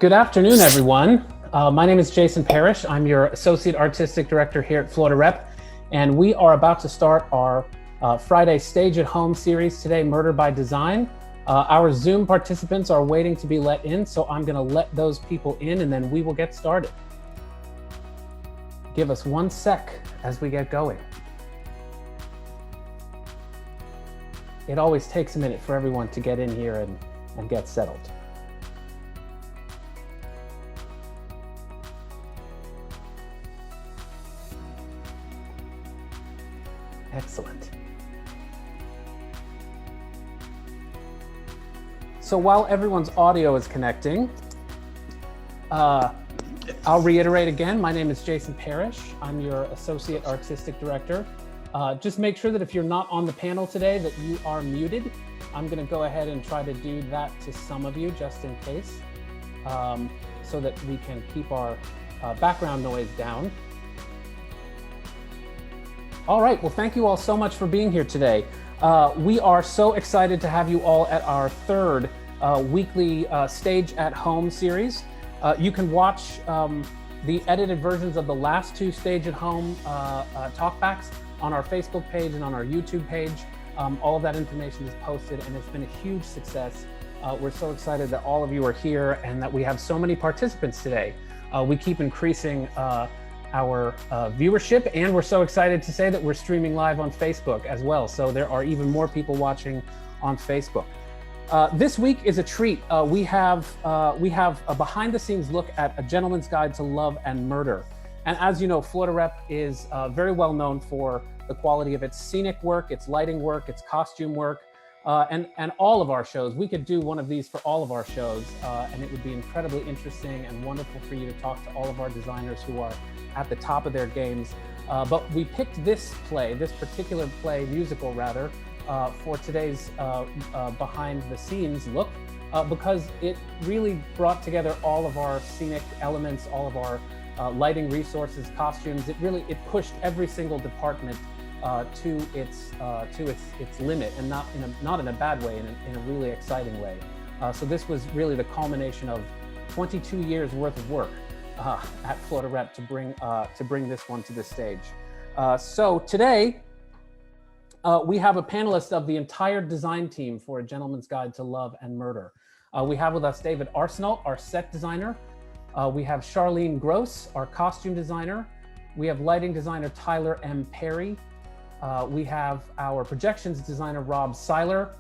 Good afternoon, everyone. My name is Jason Parrish. I'm your Associate Artistic Director here at Florida Rep, and we are about to start our Friday Stage at Home series today, Murder by Design. Our Zoom participants are waiting to be let in, so I'm going to let those people in and then we will get started. Give us 1 sec as we get going. It always takes a minute for everyone to get in here and get settled. Excellent. So while everyone's audio is connecting, I'll reiterate again, my name is Jason Parrish. I'm your Associate Artistic Director. Just make sure that if you're not on the panel today that you are muted. I'm gonna go ahead and try to do that to some of you just in case, so that we can keep our background noise down. All right, well, thank you all so much for being here today. We are so excited to have you all at our third weekly Stage at Home series. You can watch the edited versions of the last 2 Stage at Home talkbacks on our Facebook page and on our YouTube page. All of that information is posted and it's been a huge success. We're so excited that all of you are here and that we have so many participants today. We keep increasing our viewership, and we're so excited to say that we're streaming live on Facebook as well. So there are even more people watching on Facebook. This week is a treat. We have a behind-the-scenes look at A Gentleman's Guide to Love and Murder. And as you know, Florida Rep is very well known for the quality of its scenic work, its lighting work, its costume work, and all of our shows. We could do one of these for all of our shows, and it would be incredibly interesting and wonderful for you to talk to all of our designers who are at the top of their games. But we picked this particular play, musical rather, for today's behind the scenes look, because it really brought together all of our scenic elements, all of our lighting resources, costumes. It pushed every single department to its limit, and not in a bad way, in a really exciting way. So this was really the culmination of 22 years worth of work at Florida Rep to bring this one to the stage. So today we have a panelist of the entire design team for A Gentleman's Guide to Love and Murder. We have with us David Arsenault, our set designer. We have Charlene Gross, our costume designer. We have lighting designer Tyler M. Perry. We have our projections designer Rob Siler,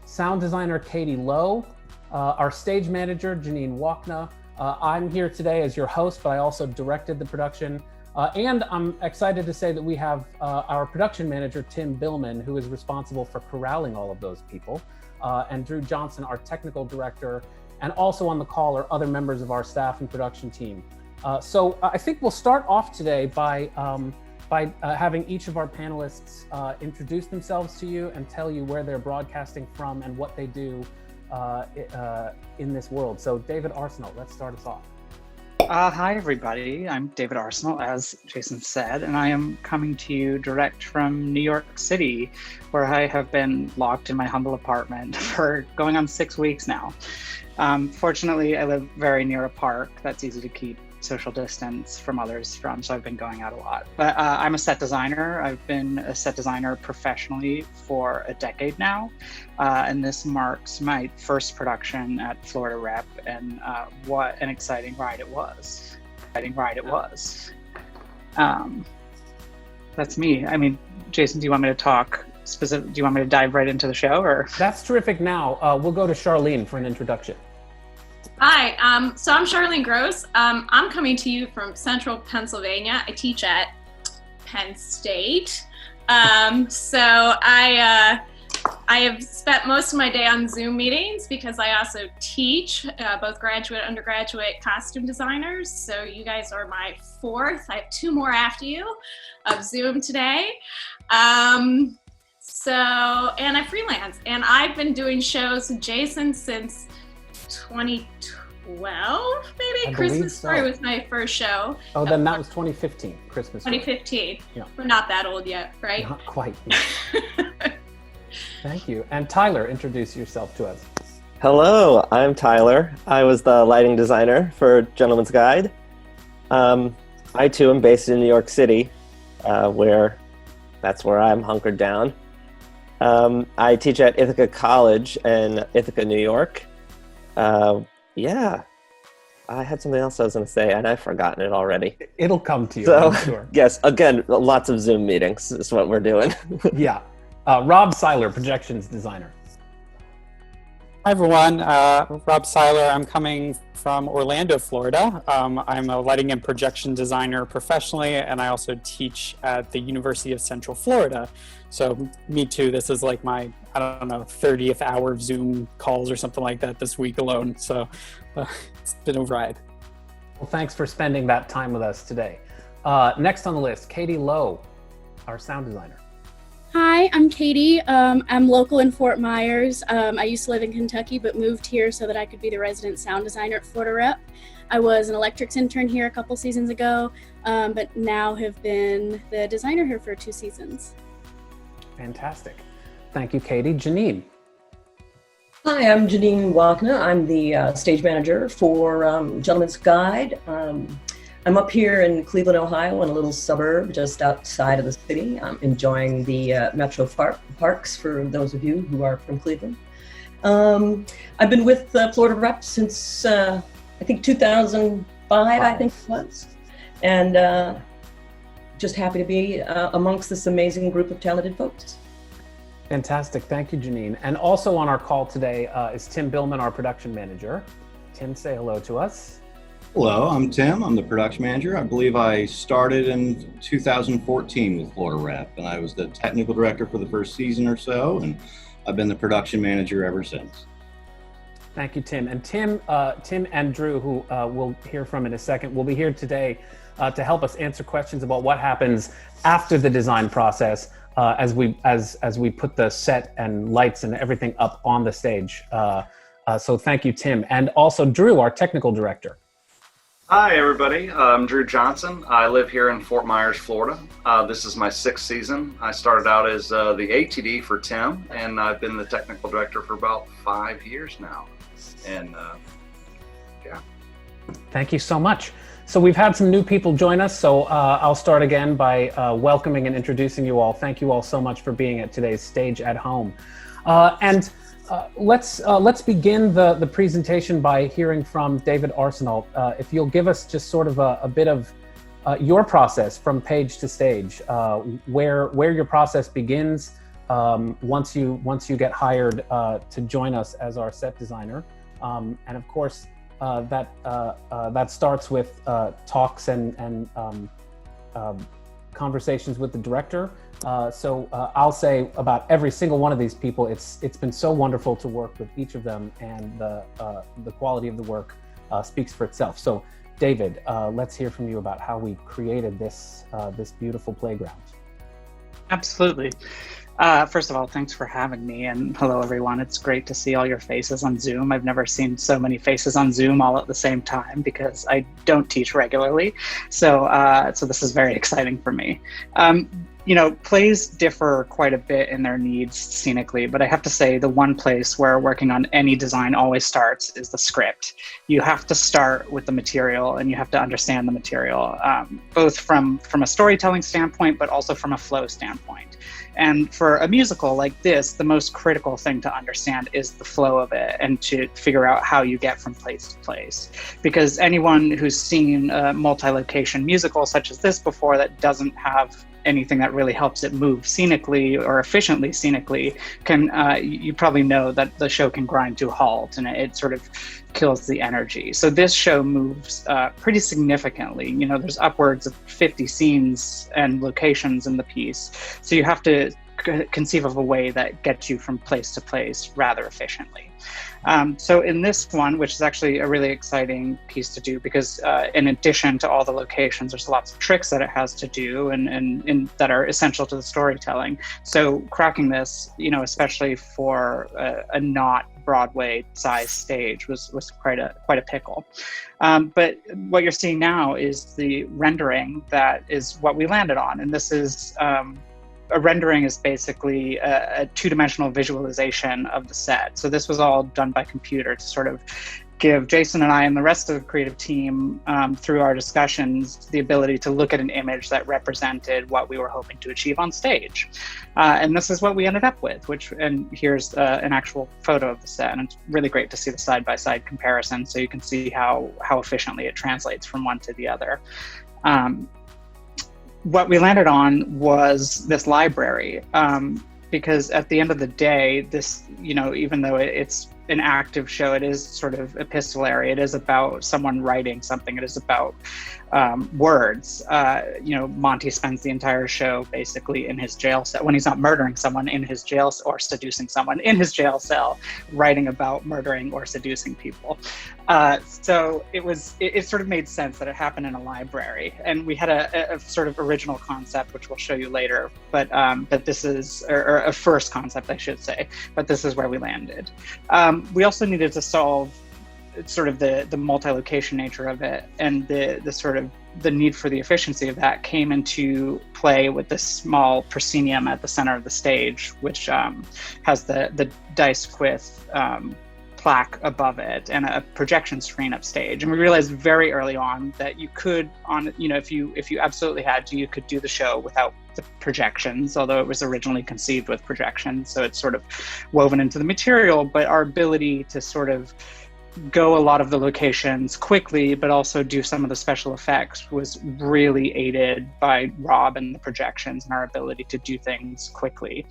sound designer Katey Lo, our stage manager Janine Wochna. I'm here today as your host, but I also directed the production. And I'm excited to say that we have our production manager, Tim Billman, who is responsible for corralling all of those people, and Drew Johnson, our technical director, and also on the call are other members of our staff and production team. So I think we'll start off today by having each of our panelists introduce themselves to you and tell you where they're broadcasting from and what they do in this world. So David Arsenault, let's start us off. Hi, everybody. I'm David Arsenault, as Jason said, and I am coming to you direct from New York City, where I have been locked in my humble apartment for going on 6 weeks now. Fortunately, I live very near a park that's easy to keep social distance from others from, so I've been going out a lot. But I'm a set designer. I've been a set designer professionally for a decade now, and this marks my first production at Florida Rep, and what an exciting ride it was. That's me. I mean, Jason, do you want me to talk specific? Do you want me to dive right into the show, or? That's terrific. Now we'll go to Charlene for an introduction. Hi, so I'm Charlene Gross. I'm coming to you from Central Pennsylvania. I teach at Penn State. So I have spent most of my day on Zoom meetings because I also teach both graduate and undergraduate costume designers. So you guys are my 4th. I have 2 more after you of Zoom today. And I freelance, and I've been doing shows with Jason since 2012, maybe. Christmas Story was my first show. Oh, then that was 2015, Christmas Story. 2015. Yeah. We're not that old yet, right? Not quite. Thank you. And Tyler, introduce yourself to us. Hello, I'm Tyler. I was the lighting designer for Gentleman's Guide. I too am based in New York City, that's where I'm hunkered down. I teach at Ithaca College in Ithaca, New York. Yeah, I had something else I was going to say, and I've forgotten it already. It'll come to you, So, I'm sure. yes, again, lots of Zoom meetings is what we're doing. Yeah. Rob Siler, projections designer. Hi everyone, Rob Siler. I'm coming from Orlando, Florida. I'm a lighting and projection designer professionally, and I also teach at the University of Central Florida. So me too, this is like my, 30th hour of Zoom calls or something like that this week alone. So it's been a ride. Well, thanks for spending that time with us today. Next on the list, Katey Lo, our sound designer. Hi, I'm Katie. I'm local in Fort Myers. I used to live in Kentucky, but moved here so that I could be the resident sound designer at Florida Rep. I was an electrics intern here a couple seasons ago, but now have been the designer here for 2 seasons. Fantastic. Thank you, Katie. Janine. Hi, I'm Janine Wagner. I'm the stage manager for Gentleman's Guide. I'm up here in Cleveland, Ohio, in a little suburb just outside of the city. I'm enjoying the metro parks for those of you who are from Cleveland. I've been with Florida Rep since I think 2005, I think it was. And just happy to be amongst this amazing group of talented folks. Fantastic. Thank you, Janine. And also on our call today is Tim Billman, our production manager. Tim, say hello to us. Hello, I'm Tim. I'm the production manager. I believe I started in 2014 with Florida Rep, and I was the technical director for the first season or so, and I've been the production manager ever since. Thank you, Tim. And Tim and Drew, who we'll hear from in a second, will be here today to help us answer questions about what happens after the design process as we put the set and lights and everything up on the stage. So thank you, Tim. And also Drew, our technical director. Hi, everybody. I'm Drew Johnson. I live here in Fort Myers, Florida. This is my 6th season. I started out as the ATD for Tim, and I've been the technical director for about 5 years now. And yeah. Thank you so much. So we've had some new people join us, so I'll start again by welcoming and introducing you all. Thank you all so much for being at today's Stage at Home. Let's begin the presentation by hearing from David Arsenault. If you'll give us just sort of a bit of your process from page to stage, where your process begins once you get hired to join us as our set designer, and of course that starts with talks and conversations with the director. So I'll say about every single one of these people, it's been so wonderful to work with each of them, and the quality of the work speaks for itself. So David, let's hear from you about how we created this beautiful playground. Absolutely. First of all, thanks for having me, and hello everyone. It's great to see all your faces on Zoom. I've never seen so many faces on Zoom all at the same time because I don't teach regularly. So this is very exciting for me. Plays differ quite a bit in their needs scenically, but I have to say the one place where working on any design always starts is the script. You have to start with the material, and you have to understand the material, both from a storytelling standpoint, but also from a flow standpoint. And for a musical like this, the most critical thing to understand is the flow of it, and to figure out how you get from place to place. Because anyone who's seen a multi-location musical such as this before that doesn't have anything that really helps it move scenically or efficiently scenically you probably know that the show can grind to a halt, and it sort of kills the energy. So this show moves pretty significantly. There's upwards of 50 scenes and locations in the piece. So you have to conceive of a way that gets you from place to place rather efficiently. So in this one, which is actually a really exciting piece to do, because in addition to all the locations, there's lots of tricks that it has to do and that are essential to the storytelling. So cracking this, especially for a not Broadway size stage was quite a pickle. But what you're seeing now is the rendering that is what we landed on. And this is a rendering is basically a two-dimensional visualization of the set. So this was all done by computer to sort of give Jason and I and the rest of the creative team, through our discussions, the ability to look at an image that represented what we were hoping to achieve on stage. And this is what we ended up with, and here's an actual photo of the set. And it's really great to see the side-by-side comparison so you can see how efficiently it translates from one to the other. What we landed on was this library, because at the end of the day, this, even though it's an active show, it is sort of epistolary. It is about someone writing something. It is about words. Monty spends the entire show basically in his jail cell, when he's not murdering someone in his jail or seducing someone in his jail cell, writing about murdering or seducing people. So it sort of made sense that it happened in a library. And we had a sort of original concept, which we'll show you later, but this is, or a first concept, I should say, but this is where we landed. We also needed to solve sort of the multi-location nature of it, and the sort of the need for the efficiency of that came into play with this small proscenium at the center of the stage, which has the dice quith plaque above it and a projection screen upstage. And we realized very early on that you could, if you absolutely had to, you could do the show without the projections, although it was originally conceived with projections, so it's sort of woven into the material. But our ability to sort of go a lot of the locations quickly, but also do some of the special effects, was really aided by Rob and the projections and our ability to do things quickly.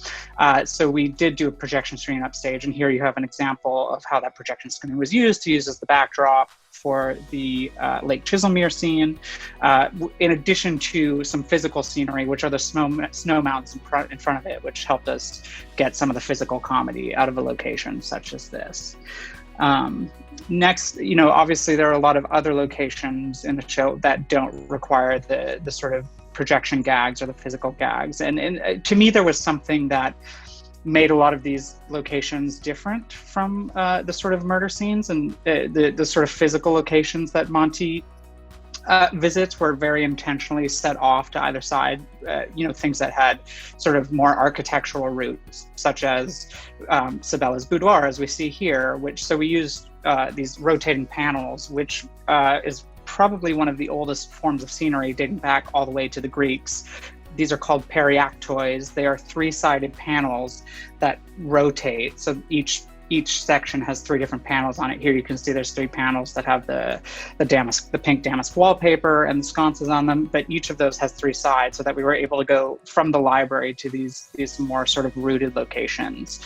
So we did do a projection screen upstage, and here you have an example of how that projection screen was used to use as the backdrop for the Lake Chiselmere scene, in addition to some physical scenery, which are the snow mountains in front of it, which helped us get some of the physical comedy out of a location such as this. Next, obviously there are a lot of other locations in the show that don't require the sort of projection gags or the physical gags. And to me, there was something that made a lot of these locations different from the sort of murder scenes, and the sort of physical locations that Monty visits were very intentionally set off to either side, things that had sort of more architectural roots, such as Sabella's boudoir, as we see here, so we used these rotating panels, which is probably one of the oldest forms of scenery, dating back all the way to the Greeks. These are called periactois. They are three-sided panels that rotate. So each section has three different panels on it. Here you can see there's three panels that have the pink damask wallpaper and the sconces on them, but each of those has three sides, so that we were able to go from the library to these more sort of rooted locations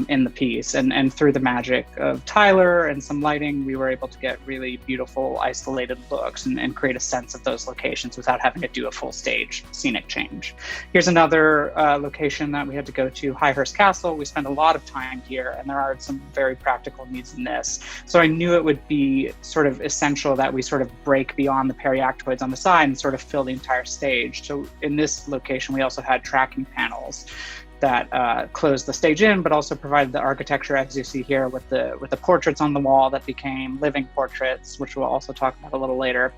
in the piece. And through the magic of Tyler and some lighting, we were able to get really beautiful isolated looks and create a sense of those locations without having to do a full stage scenic change. Here's another location that we had to go to, Highhurst Castle. We spent a lot of time here, and there are some very practical needs in this. So I knew it would be sort of essential that we sort of break beyond the periactoids on the side and sort of fill the entire stage. So in this location, we also had tracking panels that closed the stage in, but also provided the architecture, as you see here, with the portraits on the wall that became living portraits, which we'll also talk about a little later.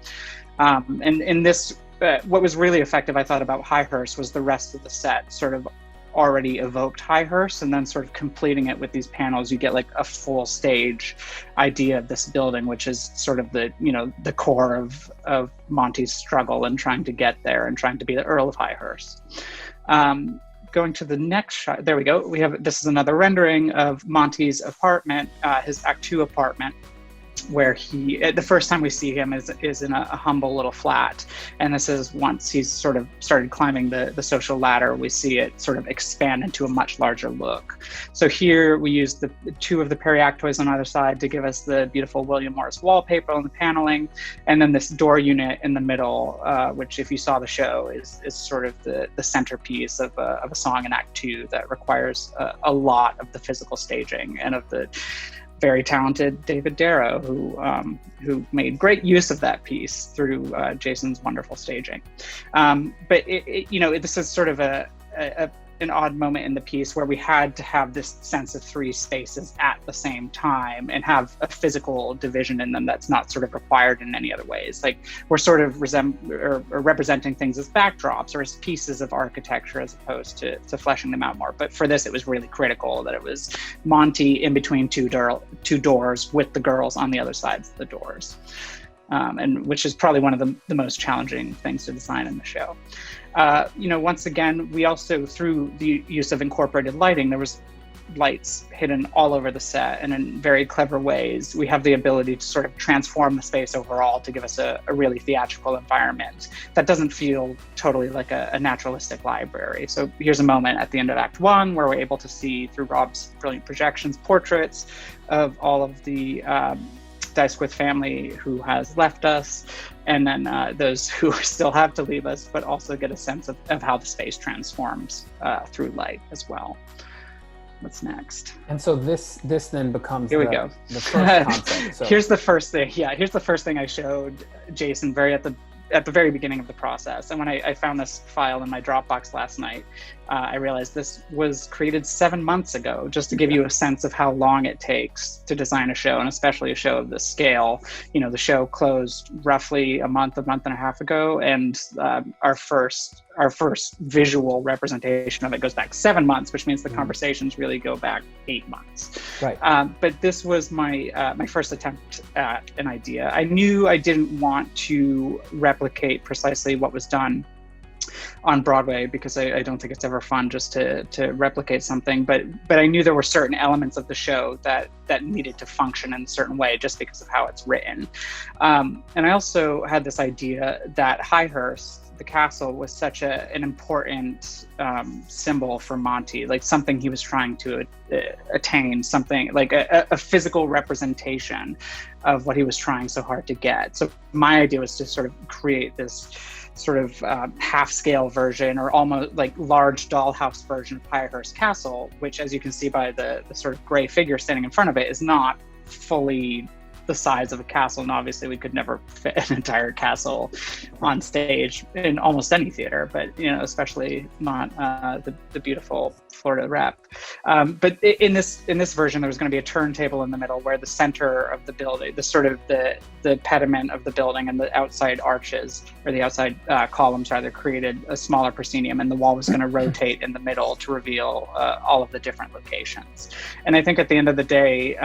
And in this, what was really effective, I thought, about Highhurst was the rest of the set sort of already evoked Highhurst, and then sort of completing it with these panels, you get like a full stage idea of this building, which is sort of the core of Monty's struggle and trying to get there and trying to be the Earl of Highhurst. Going to the next shot, there we go. This is another rendering of Monty's apartment, his Act 2 apartment, where the first time we see him is in a humble little flat. And this is once he's sort of started climbing the social ladder, we see it sort of expand into a much larger look. So here we use the two of the periactoids on either side to give us the beautiful William Morris wallpaper on the paneling. And then this door unit in the middle, which if you saw the show is sort of the centerpiece of a song in Act 2 that requires a lot of the physical staging and of the very talented David Darrow, who made great use of that piece through Jason's wonderful staging. But this is sort of a an odd moment in the piece where we had to have this sense of three spaces at the same time and have a physical division in them that's not sort of required in any other ways. Like we're sort of representing things as backdrops or as pieces of architecture as opposed to fleshing them out more. But for this, it was really critical that it was Monty in between two doors with the girls on the other sides of the doors. And which is probably one of the most challenging things to design in the show. Once again, we also, through the use of incorporated lighting, there was lights hidden all over the set, and in very clever ways, we have the ability to sort of transform the space overall to give us a really theatrical environment that doesn't feel totally like a naturalistic library. So here's a moment at the end of Act 1 where we're able to see, through Rob's brilliant projections, portraits of all of the Dicewith family who has left us, and then those who still have to leave us, but also get a sense of how the space transforms through light as well. What's next? And so this then becomes the first concept. So. Here's the first thing. Yeah, here's the first thing I showed Jason at the very beginning of the process. And when I found this file in my Dropbox last night, I realized this was created 7 months ago, just to give you a sense of how long it takes to design a show, and especially a show of this scale. The show closed roughly a month and a half ago, and our first visual representation of it goes back 7 months, which means the conversations really go back 8 months. Right. But this was my first attempt at an idea. I knew I didn't want to replicate precisely what was done on Broadway, because I don't think it's ever fun just to replicate something, but I knew there were certain elements of the show that needed to function in a certain way just because of how it's written. And I also had this idea that Highhurst, the castle, was such an important symbol for Monty, like something he was trying to attain, something like a physical representation of what he was trying so hard to get. So my idea was to sort of create this sort of half-scale version, or almost like large dollhouse version of Highhurst Castle, which, as you can see by the sort of gray figure standing in front of it, is not fully the size of a castle, and obviously we could never fit an entire castle on stage in almost any theater, but especially not the beautiful Florida Rep. But in this version, there was going to be a turntable in the middle, where the center of the building, the sort of the pediment of the building and the outside arches, or the outside columns rather, created a smaller proscenium, and the wall was going to rotate in the middle to reveal all of the different locations. And I think at the end of the day,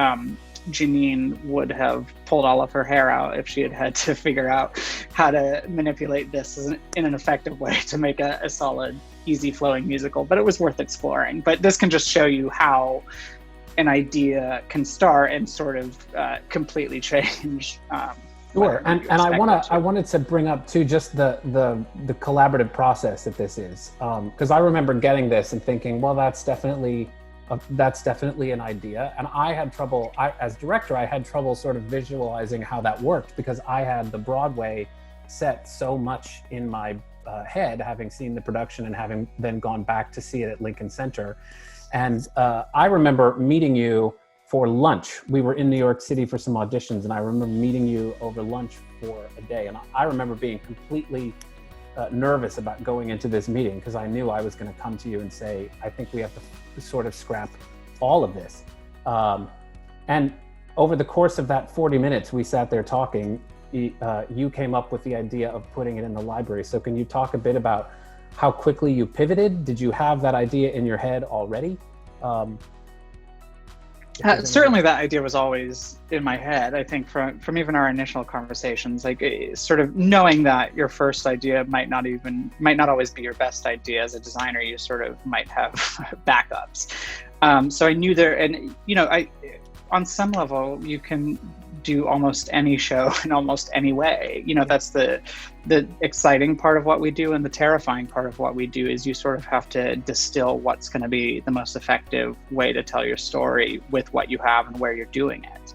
Janine would have pulled all of her hair out if she had to figure out how to manipulate this in an effective way to make a solid, easy flowing musical, but it was worth exploring. But this can just show you how an idea can start and sort of completely change. Sure, and I wanted to bring up too just the collaborative process that this is, because I remember getting this and thinking, well, that's definitely an idea. And I had trouble, as director, I had trouble sort of visualizing how that worked, because I had the Broadway set so much in my head, having seen the production and having then gone back to see it at Lincoln Center. And I remember meeting you for lunch. We were in New York City for some auditions, and I remember meeting you over lunch for a day. And I remember being completely nervous about going into this meeting, because I knew I was going to come to you and say, I think we have to sort of scrap all of this. And over the course of that 40 minutes we sat there talking, you came up with the idea of putting it in the library. So can you talk a bit about how quickly you pivoted? Did you have that idea in your head already? Certainly that idea was always in my head. I think from even our initial conversations, like sort of knowing that your first idea might not always be your best idea. As a designer, you sort of might have backups. So I knew there, and on some level, you can do almost any show in almost any way. That's the exciting part of what we do, and the terrifying part of what we do is you sort of have to distill what's going to be the most effective way to tell your story with what you have and where you're doing it.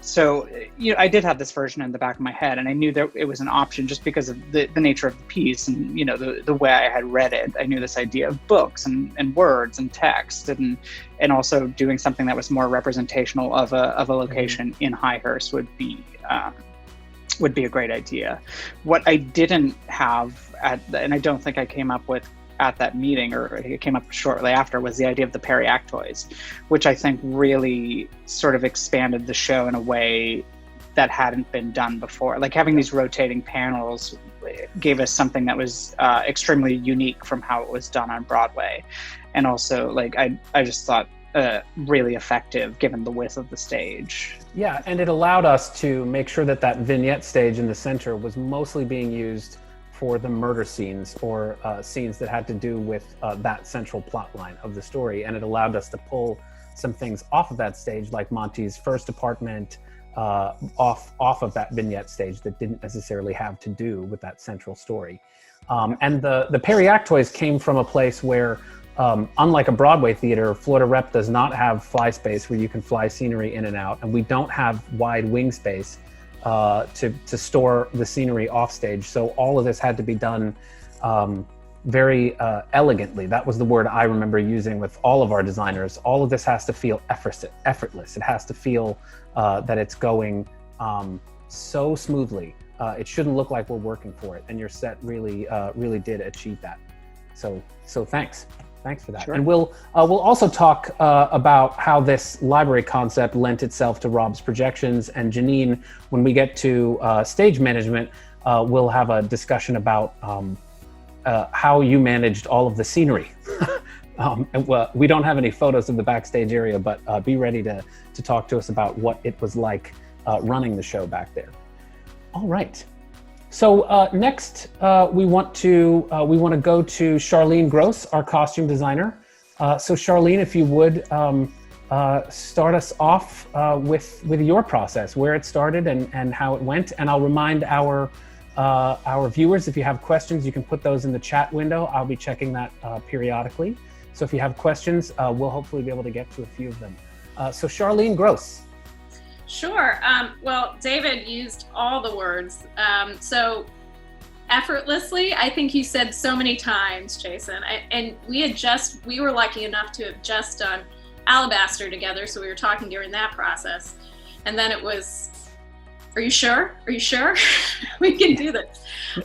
So I did have this version in the back of my head, and I knew that it was an option just because of the nature of the piece and the way I had read it. I knew this idea of books and words and text, and also doing something that was more representational of a location in Highhurst would be a great idea. What I didn't have and I don't think I came up with at that meeting, or it came up shortly after, was the idea of the periactoids, which I think really sort of expanded the show in a way that hadn't been done before. Like having these rotating panels gave us something that was extremely unique from how it was done on Broadway. And also, like, I just thought really effective given the width of the stage. Yeah, and it allowed us to make sure that that vignette stage in the center was mostly being used for the murder scenes, or scenes that had to do with that central plot line of the story. And it allowed us to pull some things off of that stage, like Monty's first apartment, off of that vignette stage that didn't necessarily have to do with that central story. And the periactoids came from a place where, unlike a Broadway theater, Florida Rep does not have fly space where you can fly scenery in and out, and we don't have wide wing space to store the scenery off stage. So all of this had to be done very elegantly. That was the word I remember using with all of our designers. All of this has to feel effortless. It has to feel that it's going so smoothly. It shouldn't look like we're working for it, and your set really did achieve that. So thanks for that. Sure. And we'll also talk about how this library concept lent itself to Rob's projections. And Janine, when we get to stage management, we'll have a discussion about how you managed all of the scenery. We don't have any photos of the backstage area, but be ready to talk to us about what it was like running the show back there. All right. So next, we want to go to Charlene Gross, our costume designer. So Charlene, if you would start us off with your process, where it started and how it went. And I'll remind our viewers, if you have questions, you can put those in the chat window. I'll be checking that periodically. So if you have questions, we'll hopefully be able to get to a few of them. So Charlene Gross. Sure. Well, David used all the words. So effortlessly, I think you said so many times, Jason. And we were lucky enough to have just done Alabaster together. So we were talking during that process. And then it was, are you sure? Are you sure? We can do this.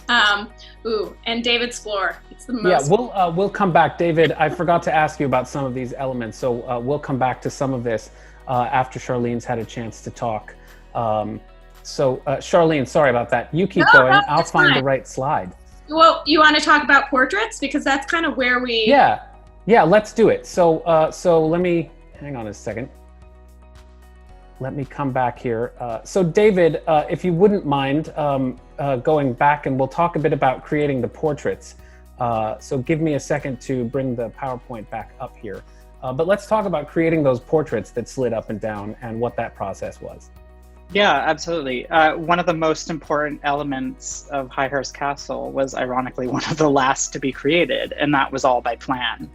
And David's floor. It's the most. Yeah, we'll come back. David, I forgot to ask you about some of these elements. So we'll come back to some of this after Charlene's had a chance to talk. So Charlene, sorry about that. You keep going. I'll find the right slide. Well, you want to talk about portraits? Because that's kind of where we... Yeah, let's do it. So let me, hang on a second. Let me come back here. So David, if you wouldn't mind going back, and we'll talk a bit about creating the portraits. So give me a second to bring the PowerPoint back up here. But let's talk about creating those portraits that slid up and down and what that process was. Yeah, absolutely. One of the most important elements of Highhurst Castle was ironically one of the last to be created, and that was all by plan.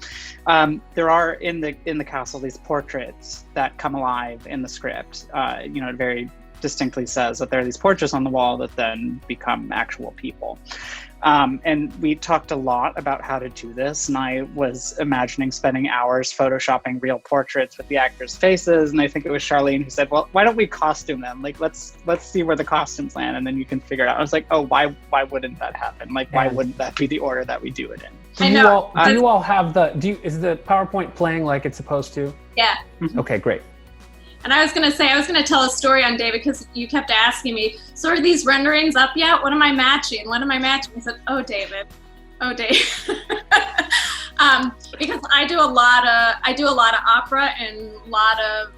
There are in the castle these portraits that come alive in the script. It very distinctly says that there are these portraits on the wall that then become actual people. And we talked a lot about how to do this, and I was imagining spending hours photoshopping real portraits with the actors' faces, and I think it was Charlene who said, well, why don't we costume them? Like, let's see where the costumes land, and then you can figure it out. I was like, oh, why wouldn't that happen? Like, why wouldn't that be the order that we do it in? Do you all have is the PowerPoint playing like it's supposed to? Yeah. Okay, great. And I was going to tell a story on David, because you kept asking me, so are these renderings up yet? What am I matching? I said, oh, David. Because I do a lot of opera, and a lot of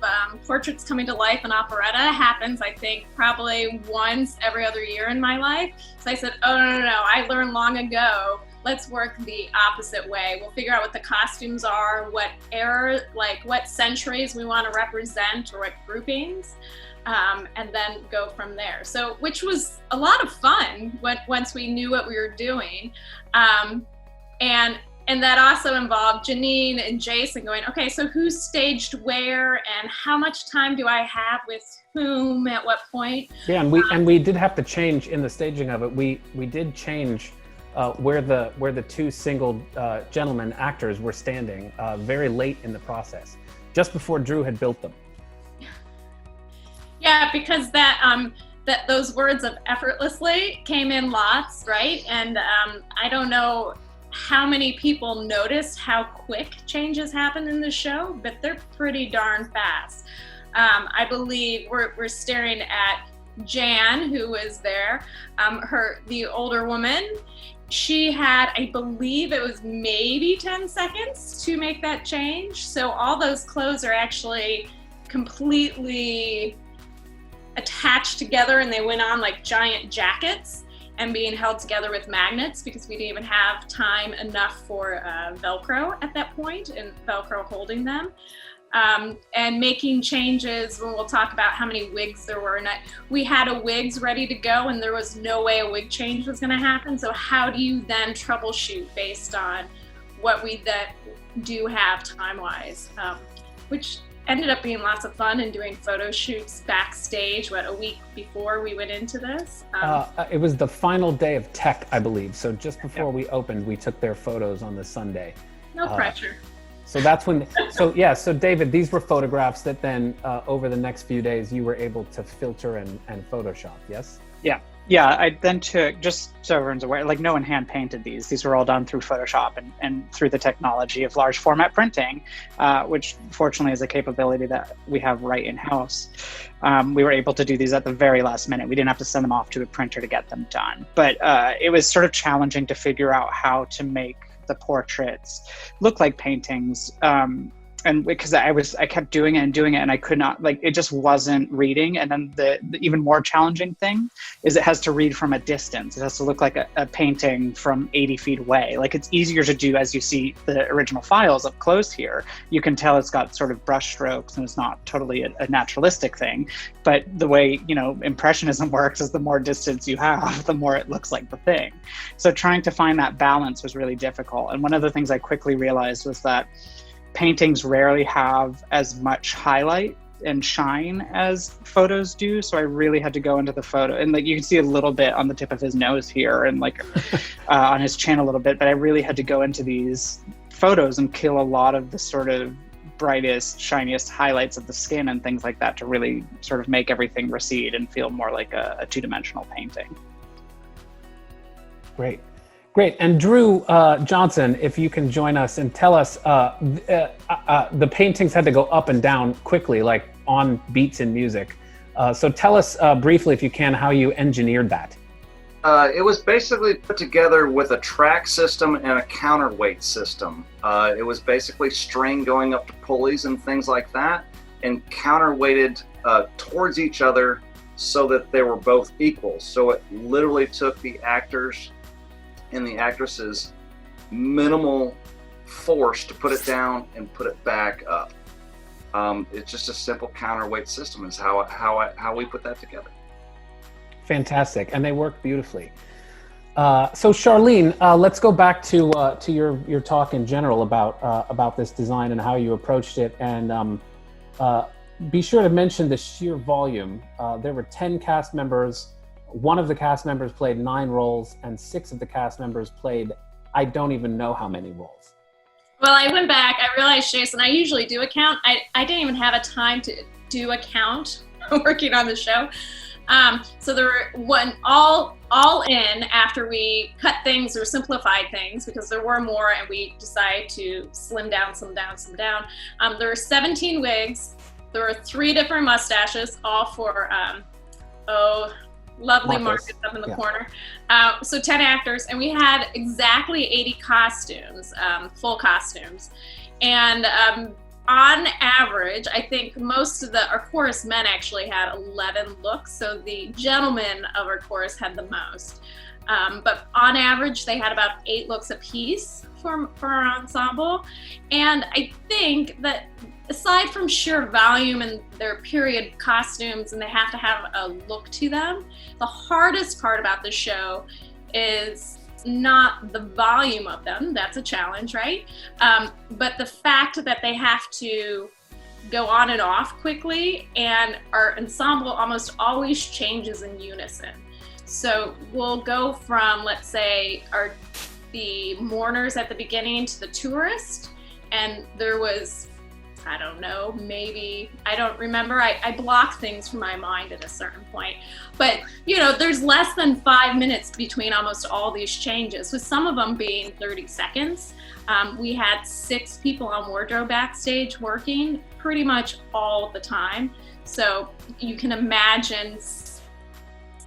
portraits coming to life, and operetta happens, I think, probably once every other year in my life. So I said, oh, no, I learned long ago. Let's work the opposite way. We'll figure out what the costumes are, what era, like what centuries we want to represent, or what groupings, and then go from there. So, which was a lot of fun once we knew what we were doing. And that also involved Janine and Jason going, okay, so who's staged where, and how much time do I have with whom at what point? Yeah, and we did have to change in the staging of it. We did change where the two single gentlemen actors were standing very late in the process, just before Drew had built them. Yeah, because that those words of effortlessly came in lots, right? And I don't know how many people noticed how quick changes happen in the show, but they're pretty darn fast. I believe we're staring at Jan, who was there, the older woman. She had, I believe it was maybe 10 seconds to make that change. So all those clothes are actually completely attached together, and they went on like giant jackets and being held together with magnets, because we didn't even have time enough for Velcro at that point, and Velcro holding them. And making changes, when we'll talk about how many wigs there were. And we had a wigs ready to go, and there was no way a wig change was gonna happen. So how do you then troubleshoot based on what we then do have time-wise? Which ended up being lots of fun, and doing photo shoots backstage, a week before we went into this. It was the final day of tech, I believe. So just before we opened, we took their photos on the Sunday. No pressure. So that's when, so David, these were photographs that then over the next few days you were able to filter and Photoshop, yes? Yeah, I then took, just so everyone's aware, like no one hand painted these. These were all done through Photoshop and through the technology of large format printing, which fortunately is a capability that we have right in-house. We were able to do these at the very last minute. We didn't have to send them off to a printer to get them done. But it was sort of challenging to figure out how to make the portraits look like paintings, and because I kept doing it and I could not, like, it just wasn't reading. And then the even more challenging thing is it has to read from a distance. It has to look like a painting from 80 feet away. Like, it's easier to do as you see the original files up close here. You can tell it's got sort of brush strokes and it's not totally a naturalistic thing. But the way, Impressionism works is the more distance you have, the more it looks like the thing. So trying to find that balance was really difficult. And one of the things I quickly realized was that paintings rarely have as much highlight and shine as photos do. So I really had to go into the photo, and like you can see a little bit on the tip of his nose here, and like on his chin a little bit, but I really had to go into these photos and kill a lot of the sort of brightest, shiniest highlights of the skin and things like that to really sort of make everything recede and feel more like a two-dimensional painting. Great. And Drew Johnson, if you can join us and tell us, the paintings had to go up and down quickly, like on beats in music. So tell us briefly, if you can, how you engineered that. It was basically put together with a track system and a counterweight system. It was basically string going up to pulleys and things like that, and counterweighted towards each other so that they were both equal. So it literally took the actors and the actresses minimal force to put it down and put it back up. It's just a simple counterweight system is how we put that together. Fantastic, and they work beautifully. So Charlene, let's go back to your talk in general about this design and how you approached it, and be sure to mention the sheer volume. There were 10 cast members. One of the cast members played 9 roles, and 6 of the cast members played, I don't even know how many roles. Well, I went back, I realized, Jason, I usually do a count. I didn't even have a time to do a count working on the show. So there were all in after we cut things or simplified things, because there were more and we decided to slim down. There were 17 wigs. There were 3 different mustaches, all for, lovely Marcus up in the corner. So 10 actors, and we had exactly 80 costumes, full costumes. And on average, I think most of our chorus men actually had 11 looks. So the gentlemen of our chorus had the most. But on average, they had about 8 looks apiece for our ensemble. And I think that aside from sheer volume and their period costumes, and they have to have a look to them, the hardest part about the show is not the volume of them. That's a challenge, right? But the fact that they have to go on and off quickly, and our ensemble almost always changes in unison. So we'll go from, let's say, the mourners at the beginning to the tourist, and there was I don't know, maybe, I don't remember. I block things from my mind at a certain point. But, you know, there's less than 5 minutes between almost all these changes, with some of them being 30 seconds. We had 6 people on wardrobe backstage working pretty much all the time. So you can imagine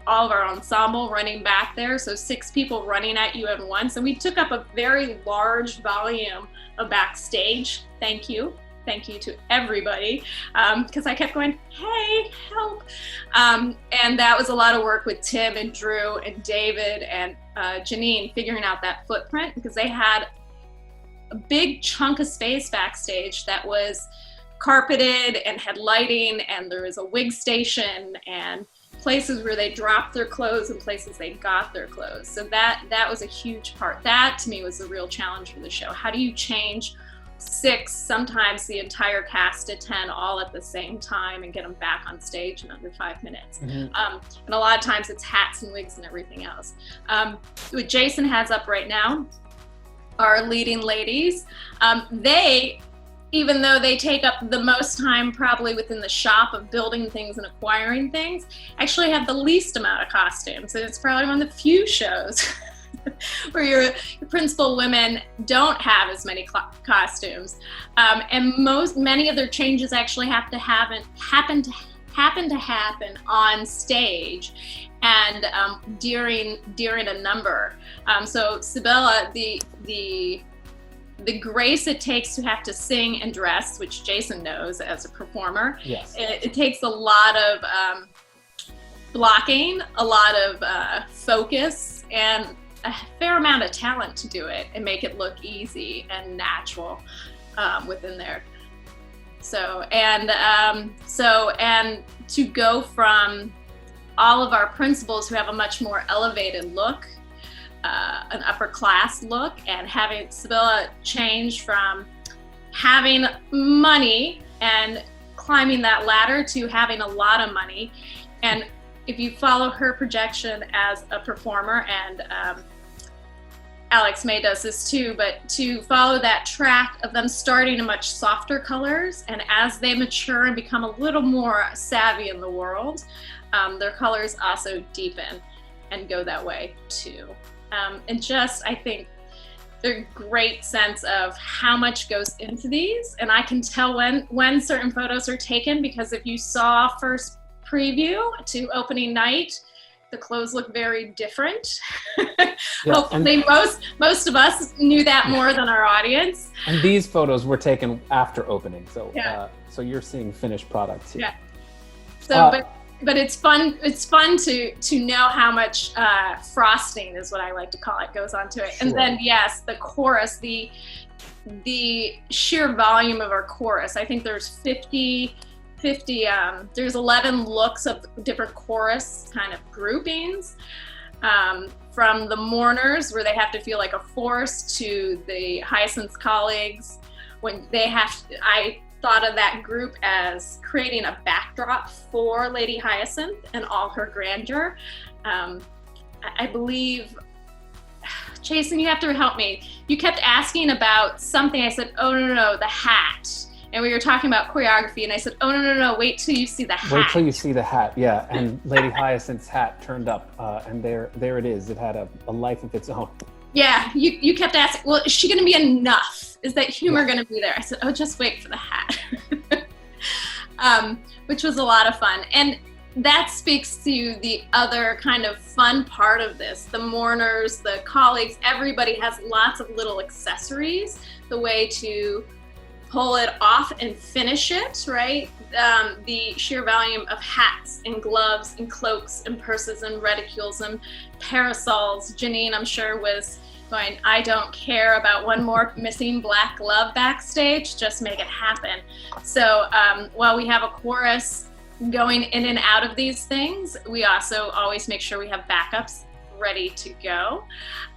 all of our ensemble running back there. So 6 people running at you at once. And we took up a very large volume of backstage. Thank you. Thank you to everybody, because I kept going, hey, help. And that was a lot of work with Tim and Drew and David and Janine figuring out that footprint, because they had a big chunk of space backstage that was carpeted and had lighting, and there was a wig station and places where they dropped their clothes and places they got their clothes. So that was a huge part. That to me was the real challenge for the show. How do you change 6, sometimes the entire cast of 10 all at the same time and get them back on stage in under 5 minutes? And a lot of times it's hats and wigs and everything else. What Jason has up right now, our leading ladies, they, even though they take up the most time probably within the shop of building things and acquiring things, actually have the least amount of costumes. And it's probably one of the few shows where your principal women don't have as many costumes. And many of their changes actually have to happen on stage and during a number. So Sibylla, the grace it takes to have to sing and dress, which Jason knows as a performer, yes, it takes a lot of blocking, a lot of focus, and a fair amount of talent to do it and make it look easy and natural within there. And to go from all of our principals who have a much more elevated look, an upper class look, and having Sibylla change from having money and climbing that ladder to having a lot of money. And if you follow her projection as a performer, and Alex May does this too, but to follow that track of them starting in much softer colors, and as they mature and become a little more savvy in the world, their colors also deepen and go that way too. And just, I think, the great sense of how much goes into these. And I can tell when certain photos are taken, because if you saw first preview to opening night, the clothes look very different. Yeah, hopefully most of us knew that more than our audience. And these photos were taken after opening, so yeah. So you're seeing finished product too. Yeah. So, but it's fun. It's fun to know how much frosting is what I like to call it goes onto it. Sure. And then yes, the chorus, the sheer volume of our chorus. I think there's 50. There's 11 looks of different chorus kind of groupings, from the mourners, where they have to feel like a force, to the Hyacinth's colleagues when they have to, I thought of that group as creating a backdrop for Lady Hyacinth and all her grandeur. I believe, Jason, you have to help me. You kept asking about something. I said, oh, no, the hat. And we were talking about choreography, and I said, oh, no, wait till you see the hat. Wait till you see the hat, yeah. And Lady Hyacinth's hat turned up, and there it is. It had a life of its own. Yeah, you kept asking, well, is she going to be enough? Is that humor going to be there? I said, oh, just wait for the hat. Which was a lot of fun. And that speaks to the other kind of fun part of this. The mourners, the colleagues, everybody has lots of little accessories, the way to pull it off and finish it, right? The sheer volume of hats and gloves and cloaks and purses and reticules and parasols. Janine, I'm sure, was going, I don't care about one more missing black glove backstage, just make it happen. So while we have a chorus going in and out of these things, we also always make sure we have backups ready to go.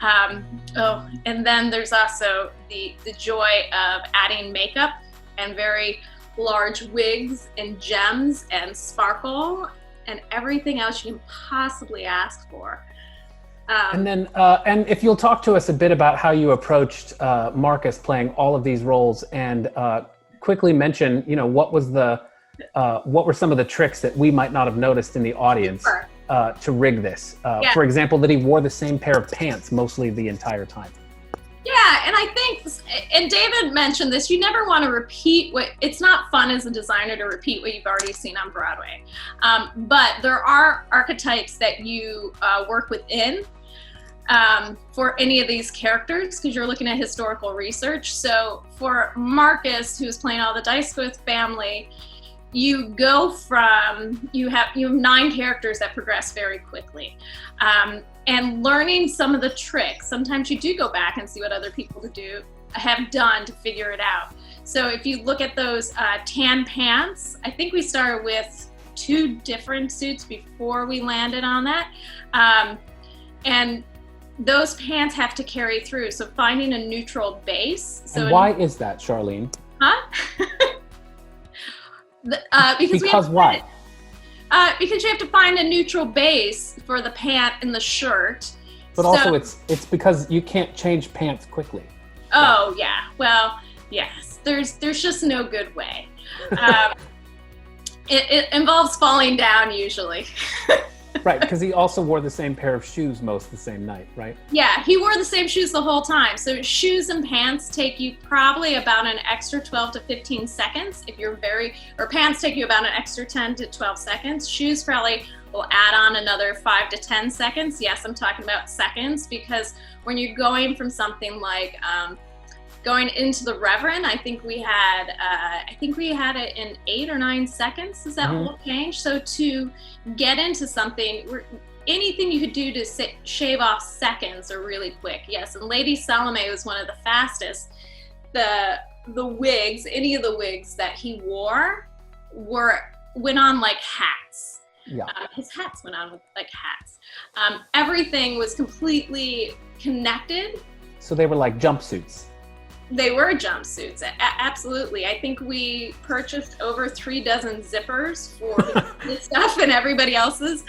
And then there's also the joy of adding makeup and very large wigs and gems and sparkle and everything else you can possibly ask for. And then, and if you'll talk to us a bit about how you approached Marcus playing all of these roles, and quickly mention, what were some of the tricks that we might not have noticed in the audience to rig this? For example, that he wore the same pair of pants mostly the entire time. Yeah, and I think, and David mentioned this, you never want to repeat it's not fun as a designer to repeat what you've already seen on Broadway. But there are archetypes that you work within for any of these characters, because you're looking at historical research. So for Marcus, who's playing all the Dicewith family, you go from, you have 9 characters that progress very quickly. And learning some of the tricks, sometimes you do go back and see what other people have done to figure it out. So if you look at those tan pants, I think we started with 2 different suits before we landed on that. And those pants have to carry through. So finding a neutral base. So and why is that, Charlene? Huh? Because why? Because you have to find a neutral base for the pant and the shirt. But also it's because you can't change pants quickly. Oh yeah, well, yes, there's just no good way. It involves falling down usually. Right, because he also wore the same pair of shoes most the same night, right? Yeah, he wore the same shoes the whole time. So shoes and pants take you probably about an extra 12 to 15 seconds. Or pants take you about an extra 10 to 12 seconds. Shoes probably will add on another 5 to 10 seconds. Yes, I'm talking about seconds, because when you're going from something like going into the Reverend, I think we had it in 8 or 9 seconds. Is that whole change? So to get into something, anything you could do to shave off seconds are really quick. Yes, and Lady Salome was one of the fastest. The wigs, any of the wigs that he wore went on like hats. Yeah. His hats went on like hats. Everything was completely connected. So they were like jumpsuits. They were jumpsuits, absolutely. I think we purchased over 3 dozen zippers for his stuff and everybody else's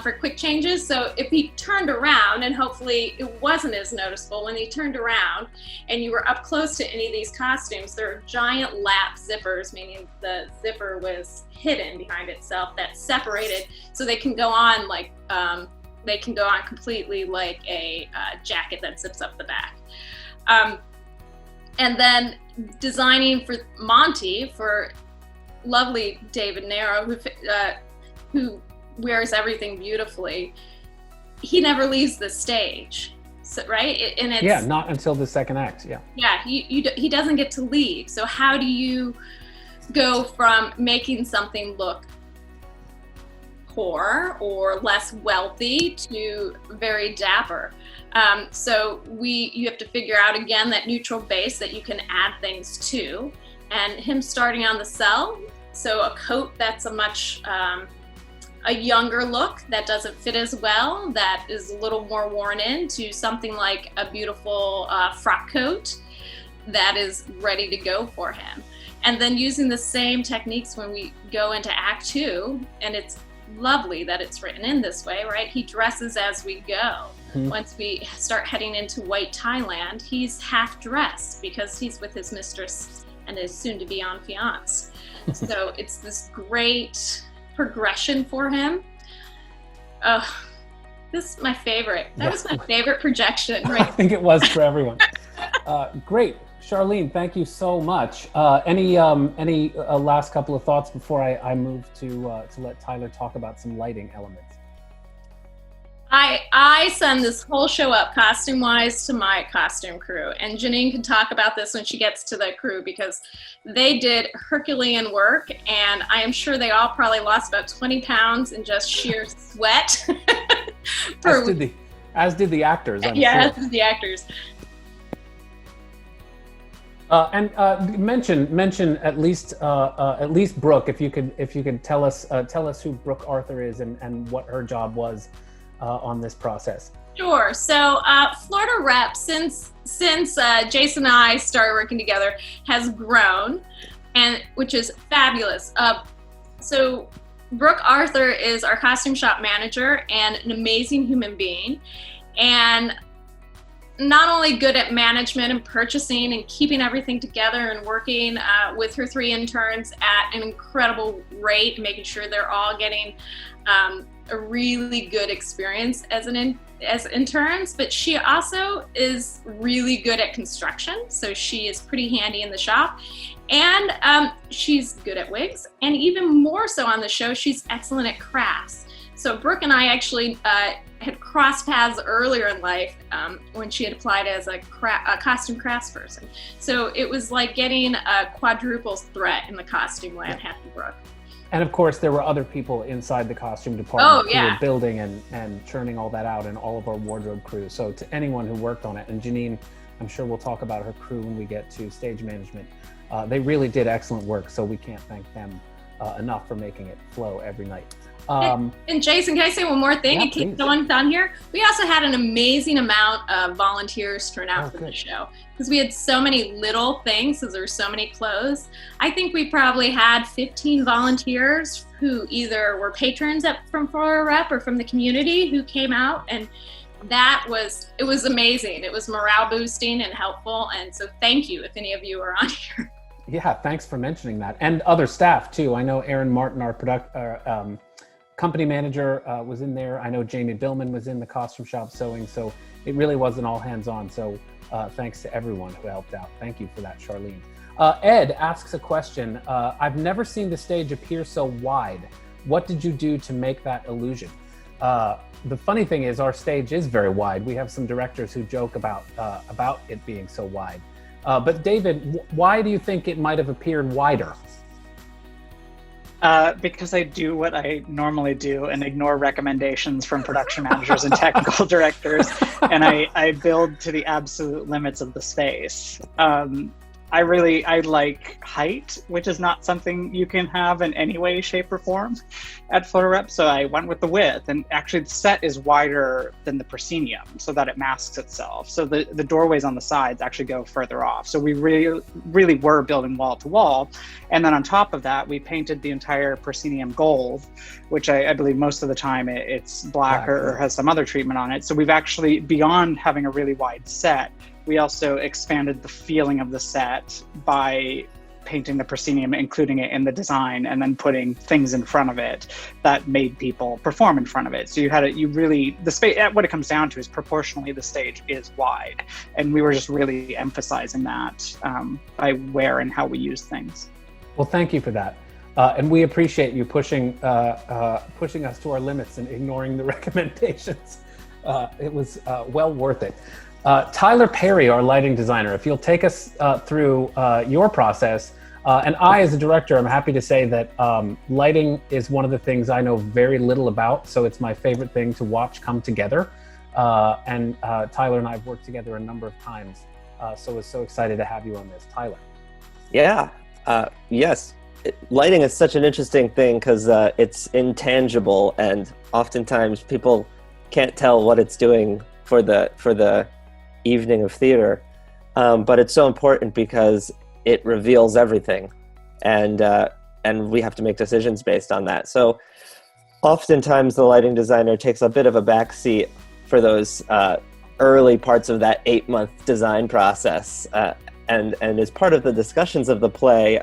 for quick changes. So if he turned around, and hopefully it wasn't as noticeable, when he turned around and you were up close to any of these costumes, there are giant lap zippers, meaning the zipper was hidden behind itself, that separated, so they can go on like, they can go on completely like a jacket that zips up the back. And then designing for Monty, for lovely David Nero, who wears everything beautifully. He never leaves the stage, so, right? And it's, not until the second act. Yeah, he doesn't get to leave. So how do you go from making something look poor or less wealthy to very dapper? So you have to figure out again that neutral base that you can add things to, and him starting on the cell. So a coat that's a much a younger look that doesn't fit as well, that is a little more worn in, to something like a beautiful frock coat that is ready to go for him. And then using the same techniques when we go into Act 2, and it's lovely that it's written in this way, right? He dresses as we go. Once we start heading into White Thailand, he's half dressed because he's with his mistress and his soon-to-be fiancé. So it's this great progression for him. Oh, this is my favorite. That was my favorite projection, right? I think it was for everyone. Great. Charlene, thank you so much. Any last couple of thoughts before I move to let Tyler talk about some lighting elements? I send this whole show up costume-wise to my costume crew, and Janine can talk about this when she gets to the crew, because they did Herculean work, and I am sure they all probably lost about 20 pounds in just sheer sweat. As did the actors, I'm sure. As did the actors. And mention at least Brooke, if you could tell us who Brooke Arthur is and what her job was on this process. Sure. So Florida Rep, since Jason and I started working together, has grown, and which is fabulous. So Brooke Arthur is our costume shop manager and an amazing human being, and not only good at management and purchasing and keeping everything together and working with her 3 interns at an incredible rate, making sure they're all getting a really good experience as interns, but she also is really good at construction. So she is pretty handy in the shop, and she's good at wigs, and even more so on the show, she's excellent at crafts. So Brooke and I actually had crossed paths earlier in life when she had applied as a costume crafts person. So it was like getting a quadruple threat in the costume land, Happy Brooke. And of course, there were other people inside the costume department who yeah. were building and churning all that out, and all of our wardrobe crew. So to anyone who worked on it, and Janine, I'm sure we'll talk about her crew when we get to stage management. They really did excellent work, so we can't thank them enough for making it flow every night. And Jason, can I say one more thing Yeah, in case please. someone's on here? We also had an amazing amount of volunteers turn out for the good. show, because we had so many little things, because there were so many clothes. I think we probably had 15 volunteers who either were patrons from Florida Rep or from the community who came out, and it was amazing. It was morale boosting and helpful, and so thank you if any of you are on here. Yeah, thanks for mentioning that. And other staff too. I know Aaron Martin, our company manager, was in there. I know Jamie Billman was in the costume shop sewing. So it really was an all hands on. So thanks to everyone who helped out. Thank you for that, Charlene. Ed asks a question. I've never seen the stage appear so wide. What did you do to make that illusion? The funny thing is our stage is very wide. We have some directors who joke about it being so wide. But David, why do you think it might have appeared wider? Because I do what I normally do and ignore recommendations from production managers and technical directors, and I build to the absolute limits of the space. I like height, which is not something you can have in any way, shape, or form at Photo Rep. So I went with the width, and actually the set is wider than the proscenium so that it masks itself. So the doorways on the sides actually go further off. So we really were building wall to wall. And then on top of that, we painted the entire proscenium gold, which I believe most of the time it's black or has some other treatment on it. So we've actually, beyond having a really wide set, we also expanded the feeling of the set by painting the proscenium, including it in the design, and then putting things in front of it that made people perform in front of it. So the space, what it comes down to is proportionally the stage is wide. And we were just really emphasizing that by where and how we use things. Well, thank you for that. And we appreciate you pushing us to our limits and ignoring the recommendations. It was well worth it. Tyler Perry, our lighting designer, if you'll take us through your process. And I, as a director, I'm happy to say that lighting is one of the things I know very little about. So it's my favorite thing to watch come together. And Tyler and I have worked together a number of times. So we're so excited to have you on this. Tyler. Yeah, yes. Lighting is such an interesting thing because it's intangible, and oftentimes people can't tell what it's doing for the evening of theater, but it's so important because it reveals everything, and we have to make decisions based on that. So oftentimes the lighting designer takes a bit of a backseat for those early parts of that 8-month design process, and is part of the discussions of the play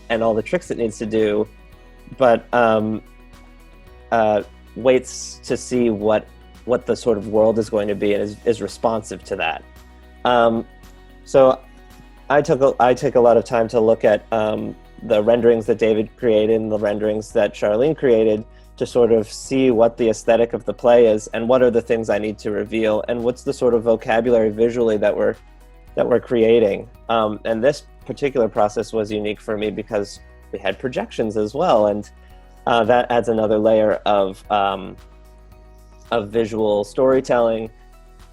and all the tricks it needs to do, but waits to see what the sort of world is going to be and is responsive to that. So I take a lot of time to look at the renderings that David created and the renderings that Charlene created to sort of see what the aesthetic of the play is and what are the things I need to reveal and what's the sort of vocabulary visually that we're creating. And this particular process was unique for me because we had projections as well, and that adds another layer of visual storytelling,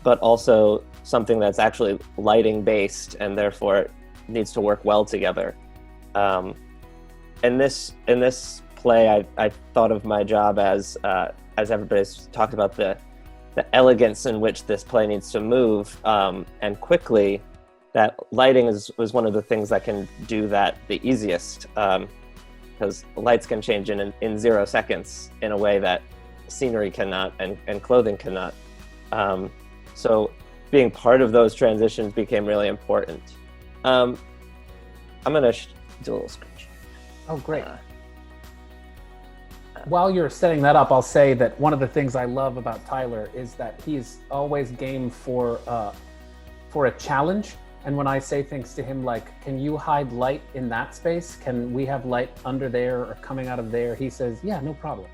but also something that's actually lighting based and therefore needs to work well together. In this play, I thought of my job as everybody's talked about the elegance in which this play needs to move and quickly. That lighting was one of the things that can do that the easiest, because lights can change in 0 seconds in a way that scenery cannot and clothing cannot. So being part of those transitions became really important. I'm gonna do a little screen share. Oh, great. While you're setting that up, I'll say that one of the things I love about Tyler is that he's always game for a challenge. And when I say things to him like, can you hide light in that space? Can we have light under there or coming out of there? He says, yeah, no problem.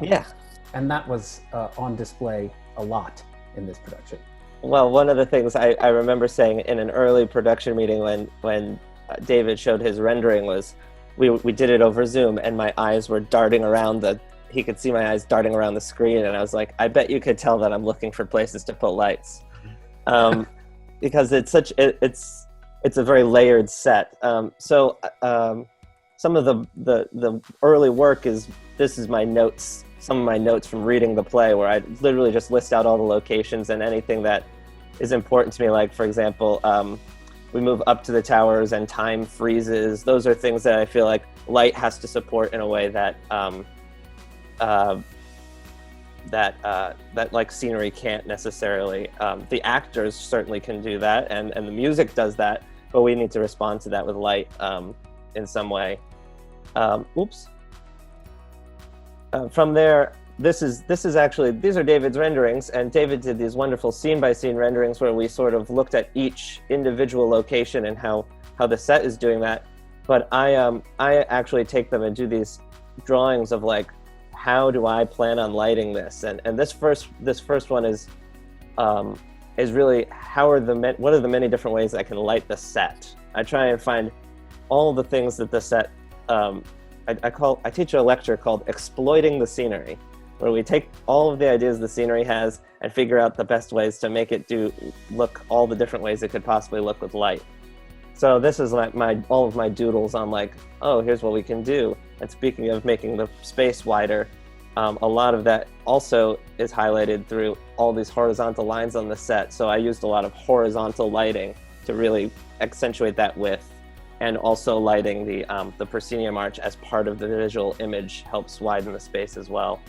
Yeah. And that was on display a lot in this production. Well, one of the things I remember saying in an early production meeting when David showed his rendering was, we did it over Zoom and my eyes were darting around he could see my eyes darting around the screen, and I was like, I bet you could tell that I'm looking for places to put lights. Because it's a very layered set. So some of the early work this is my notes, some of my notes from reading the play, where I literally just list out all the locations and anything that is important to me. Like, for example, we move up to the towers and time freezes. Those are things that I feel like light has to support in a way that like scenery can't necessarily. The actors certainly can do that, and the music does that, but we need to respond to that with light in some way. From there, this is actually, these are David's renderings, and David did these wonderful scene-by-scene renderings where we sort of looked at each individual location and how the set is doing that. But I actually take them and do these drawings of like, how do I plan on lighting this? And this first one is really what are the many different ways I can light the set. I try and find all the things that the set. I teach a lecture called Exploiting the Scenery, where we take all of the ideas the scenery has and figure out the best ways to make it look all the different ways it could possibly look with light. So this is like all of my doodles on like, oh, here's what we can do. And speaking of making the space wider, a lot of that also is highlighted through all these horizontal lines on the set. So I used a lot of horizontal lighting to really accentuate that width, and also lighting the proscenium arch as part of the visual image helps widen the space as well.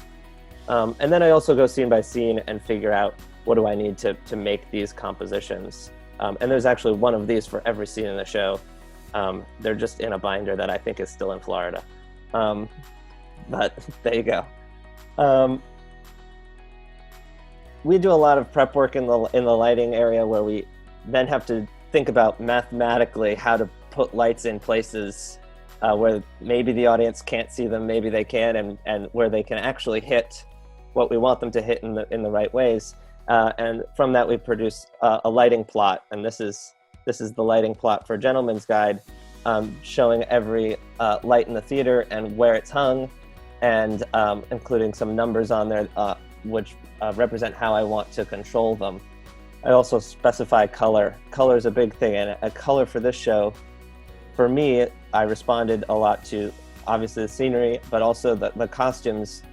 And then I also go scene by scene and figure out what do I need to make these compositions. And there's actually one of these for every scene in the show. They're just in a binder that I think is still in Florida. But there you go. We do a lot of prep work in the lighting area, where we then have to think about mathematically how to put lights in places where maybe the audience can't see them, maybe they can, and where they can actually hit what we want them to hit in the right ways. And from that, we produce a lighting plot, and this is the lighting plot for Gentleman's Guide, showing every light in the theater and where it's hung, and including some numbers on there which represent how I want to control them. I also specify color. Color is a big thing, and a color for this show, for me, I responded a lot to obviously the scenery, but also the costumes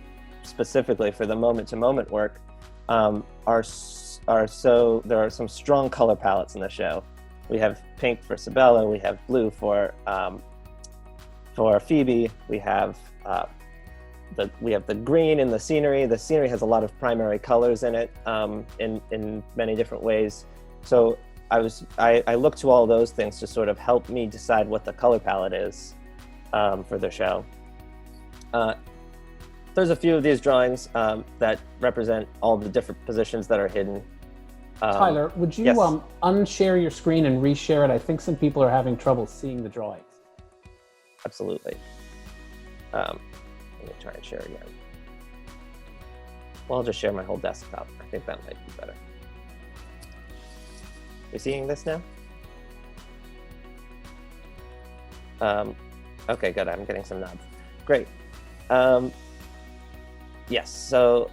specifically for the moment-to-moment work are so, there are some strong color palettes in the show. We have pink for Sabella, we have blue for Phoebe, we have the green in the scenery. The scenery has a lot of primary colors in it, in many different ways. So I look to all those things to sort of help me decide what the color palette is for the show. There's a few of these drawings that represent all the different positions that are hidden. Tyler, would you yes. Unshare your screen and reshare it? I think some people are having trouble seeing the drawings. Absolutely. Let me try and share again. Well, I'll just share my whole desktop. I think that might be better. You seeing this now? Okay, good. I'm getting some nods. Great. Yes. So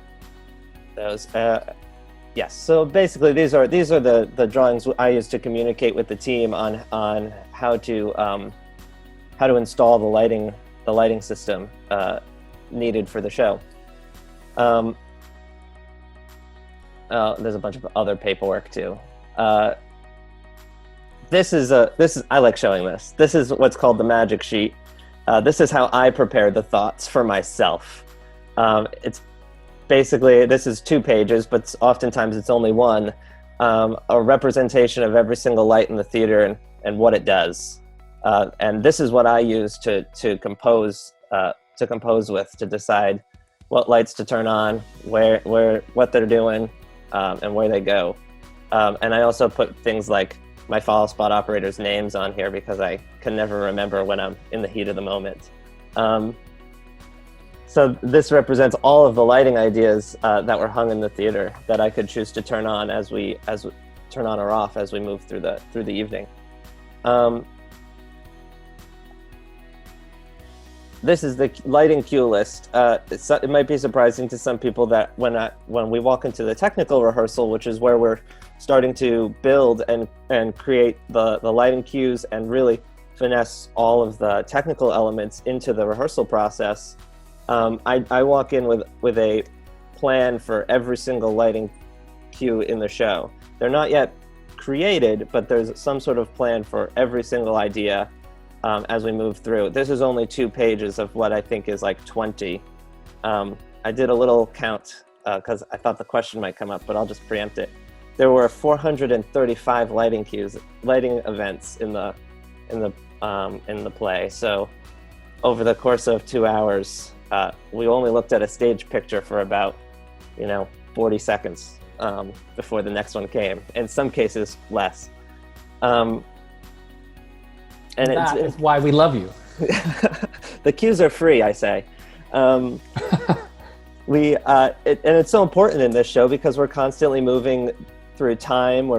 those. Yes. So basically, these are the drawings I use to communicate with the team on how to install the lighting system needed for the show. There's a bunch of other paperwork too. This is I like showing this. This is what's called the magic sheet. This is how I prepare the thoughts for myself. It's basically, this is 2 pages, but oftentimes it's only one. a representation of every single light in the theater and what it does. And this is what I use to compose with, to decide what lights to turn on, what they're doing, and where they go. And I also put things like my follow spot operators' names on here because I can never remember when I'm in the heat of the moment. So this represents all of the lighting ideas that were hung in the theater that I could choose to turn on as we turn on or off as we move through the evening. This is the lighting cue list. It might be surprising to some people that when we walk into the technical rehearsal, which is where we're starting to build and create the lighting cues and really finesse all of the technical elements into the rehearsal process, I walk in with a plan for every single lighting cue in the show. They're not yet created, but there's some sort of plan for every single idea as we move through. This is only 2 pages of what I think is like 20. I did a little count because I thought the question might come up, but I'll just preempt it. There were 435 lighting events in the play. So over the course of 2 hours, we only looked at a stage picture for about 40 seconds before the next one came. In some cases, less. And that is why we love you. The cues are free, I say. And it's so important in this show because we're constantly moving through time.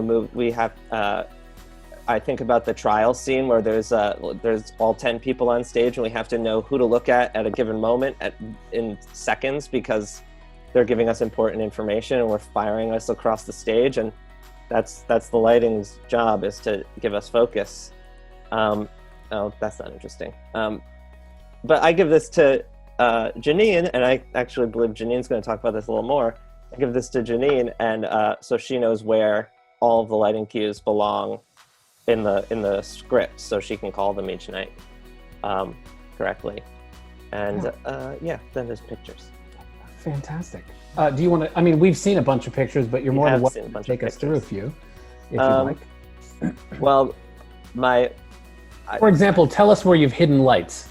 I think about the trial scene where there's all 10 people on stage and we have to know who to look at a given moment in seconds because they're giving us important information and we're firing us across the stage, and that's the lighting's job, is to give us focus. Oh, that's not interesting. But I give this to Janine, and I actually believe Janine's going to talk about this a little more. I give this to Janine, and so she knows where all of the lighting cues belong in the script, so she can call them each night correctly. And then there's pictures. Fantastic. Do you want to? I mean, we've seen a bunch of pictures, but you're more than welcome to take us through a few, if you'd like. Well, for example, tell us where you've hidden lights.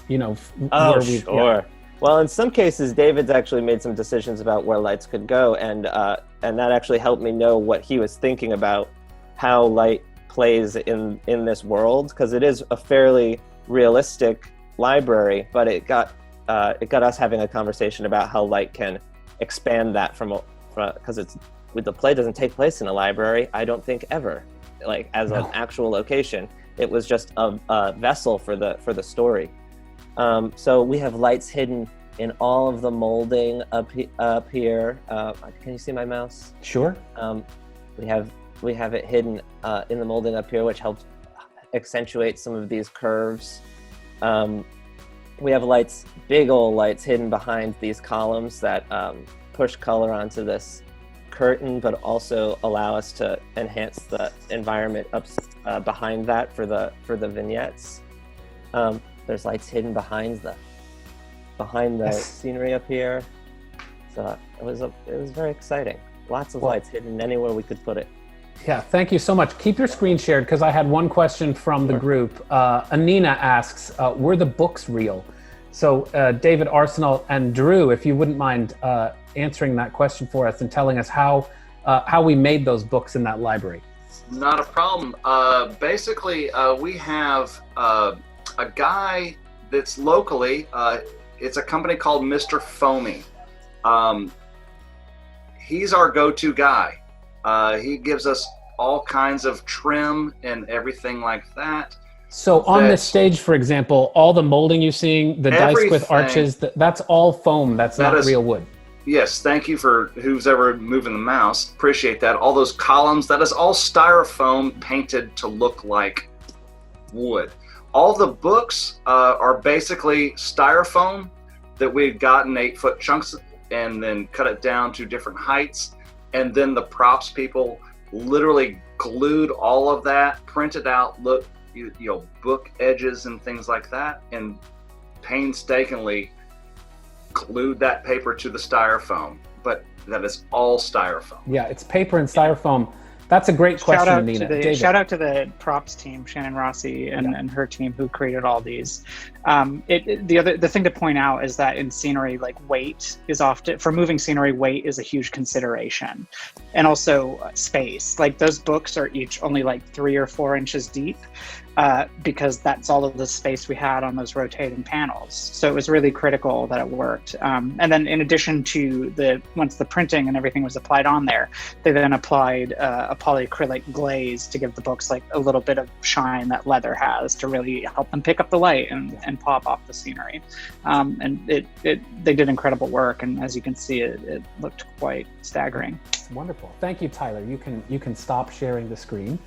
Oh, sure. Yeah. Well, in some cases, David's actually made some decisions about where lights could go, and that actually helped me know what he was thinking about how light plays in this world, because it is a fairly realistic library, but it got us having a conversation about how light can expand that because the play doesn't take place in a library, I don't think, ever, as an actual location. It was just a vessel for the story. So we have lights hidden in all of the molding up here. Can you see my mouse? Sure. We have it hidden in the molding up here, which helps accentuate some of these curves. We have lights, big old lights, hidden behind these columns that push color onto this curtain, but also allow us to enhance the environment up behind that for the vignettes. There's lights hidden behind the scenery up here. So it was very exciting. Lots of lights hidden anywhere we could put it. Yeah, thank you so much. Keep your screen shared because I had one question from the group. Anina asks, were the books real? So David Arsenault and Drew, if you wouldn't mind answering that question for us and telling us how we made those books in that library. Not a problem. Basically, we have a guy that's locally, it's a company called Mr. Foamy. He's our go-to guy. He gives us all kinds of trim and everything like that. So on this stage, for example, all the molding you're seeing, the dice with arches, that's all foam. That's not real wood. Yes, thank you for who's ever moving the mouse. Appreciate that. All those columns, that is all styrofoam painted to look like wood. All the books are basically styrofoam that we've gotten 8-foot chunks and then cut it down to different heights. And then the props people literally glued all of that, printed out, book edges and things like that, and painstakingly glued that paper to the styrofoam. But that is all styrofoam. Yeah, it's paper and styrofoam That's a great question, Anina. David. Shout out to the props team, Shannon Rossi and her team who created all these. The thing to point out is that in scenery, like weight is often, for moving scenery, weight is a huge consideration. And also space. Like those books are each only like 3 or 4 inches deep. Because that's all of the space we had on those rotating panels. So it was really critical that it worked. And then in addition to once the printing and everything was applied on there, they then applied a polyacrylic glaze to give the books like a little bit of shine that leather has to really help them pick up the light and pop off the scenery. And they did incredible work. And as you can see, it looked quite staggering. Wonderful. Thank you, Tyler. You can stop sharing the screen.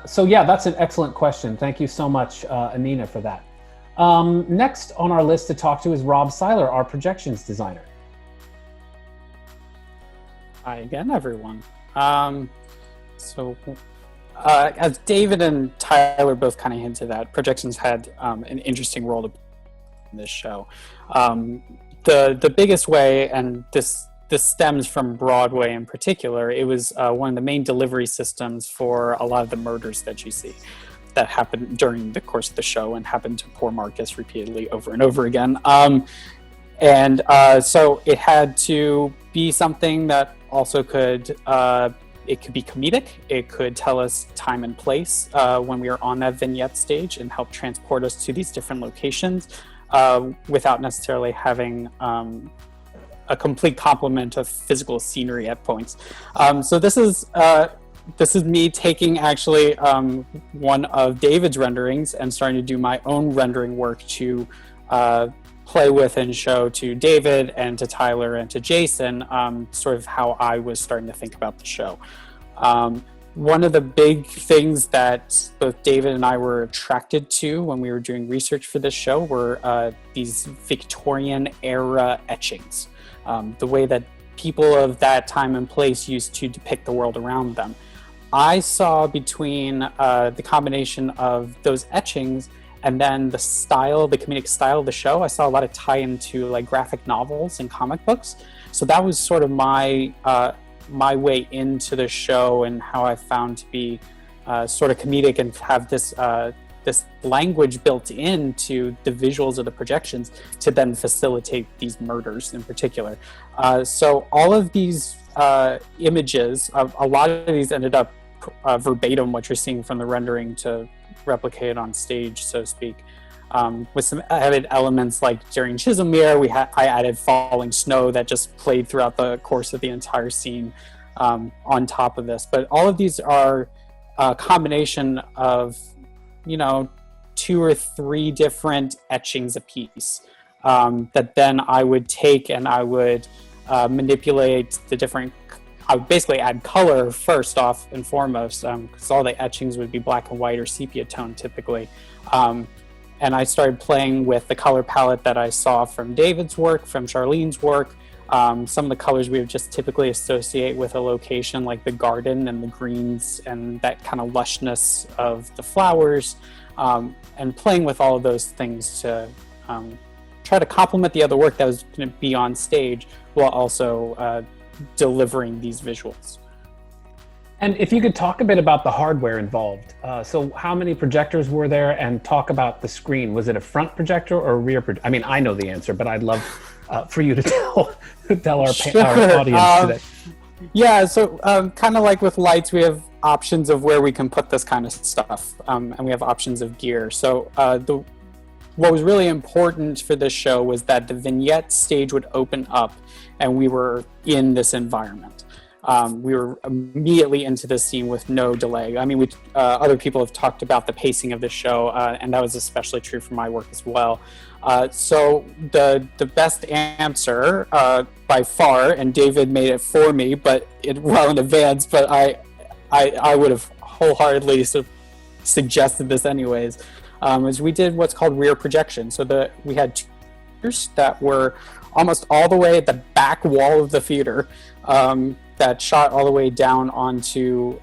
So yeah, that's an excellent question. Thank you so much, Anina, for that. Next on our list to talk to is Rob Siler, our projections designer. Hi again, everyone. As David and Tyler both kind of hinted at, projections had an interesting role to play in this show. The biggest way, and this stems from Broadway in particular, it was one of the main delivery systems for a lot of the murders that you see that happened during the course of the show and happened to poor Marcus repeatedly over and over again. So it had to be something that also could, it could be comedic, it could tell us time and place when we are on that vignette stage and help transport us to these different locations without necessarily having a complete complement of physical scenery at points. So this is me taking actually one of David's renderings and starting to do my own rendering work to play with and show to David and to Tyler and to Jason sort of how I was starting to think about the show. One of the big things that both David and I were attracted to when we were doing research for this show were these Victorian era etchings. The way that people of that time and place used to depict the world around them. I saw between the combination of those etchings and then the comedic style of the show, I saw a lot of tie into like graphic novels and comic books. So that was sort of my way into the show and how I found to be sort of comedic and have this language built into the visuals of the projections to then facilitate these murders in particular. So all of these images, a lot of these ended up verbatim what you're seeing from the rendering to replicate it on stage, so to speak. With some added elements like during Chisholmere, I added falling snow that just played throughout the course of the entire scene on top of this. But all of these are a combination of 2 or 3 different etchings a piece that then I would take and I would manipulate the different. I would basically add color first off and foremost, because all the etchings would be black and white or sepia tone typically. And I started playing with the color palette that I saw from David's work, from Charlene's work. Some of the colors we would just typically associate with a location like the garden and the greens and that kind of lushness of the flowers. And playing with all of those things to try to complement the other work that was going to be on stage while also delivering these visuals. And if you could talk a bit about the hardware involved. So how many projectors were there, and talk about the screen? Was it a front projector or a rear projector? I mean, I know the answer, but I'd love for you to tell our audience today. Yeah, so kind of like with lights, we have options of where we can put this kind of stuff, and we have options of gear. So what was really important for this show was that the vignette stage would open up and we were in this environment. We were immediately into this scene with no delay. I mean, other people have talked about the pacing of the show, and that was especially true for my work as well. So the best answer by far, and David made it for me, but well in advance, but I would have wholeheartedly suggested this anyways, is we did what's called rear projection. So we had 2 theaters that were almost all the way at the back wall of the theater, that shot all the way down onto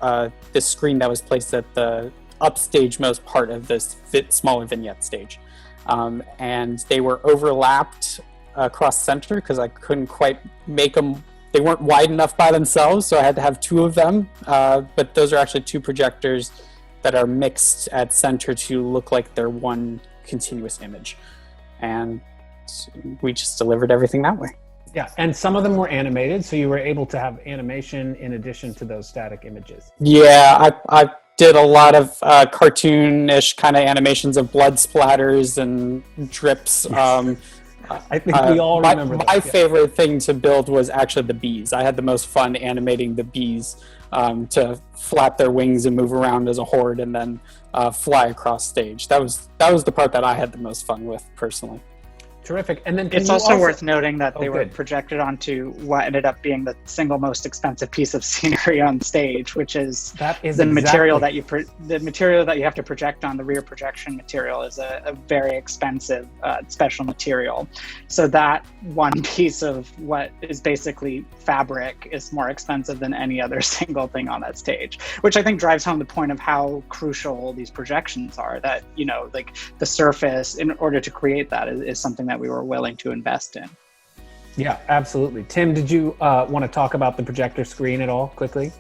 this screen that was placed at the upstage most part of this smaller vignette stage. And they were overlapped across center because I couldn't quite make them they weren't wide enough by themselves, so I had to have two of them. But those are actually two projectors that are mixed at center to look like they're one continuous image. And we just delivered everything that way. Yeah, and some of them were animated, so you were able to have animation in addition to those static images. Yeah, I did a lot of cartoonish kind of animations of blood splatters and drips. I think we all remember that. My favorite thing to build was actually the bees. I had the most fun animating the bees to flap their wings and move around as a horde and then fly across stage. That was the part that I had the most fun with personally. Terrific. And then it's also worth noting that they were projected onto what ended up being the single most expensive piece of scenery on stage, which is the material that you have to project on. The rear projection material is a very expensive special material. So that one piece of what is basically fabric is more expensive than any other single thing on that stage, which I think drives home the point of how crucial these projections are. That, you know, like the surface, in order to create that, is something that we were willing to invest in. Yeah, absolutely. Tim, did you want to talk about the projector screen at all quickly?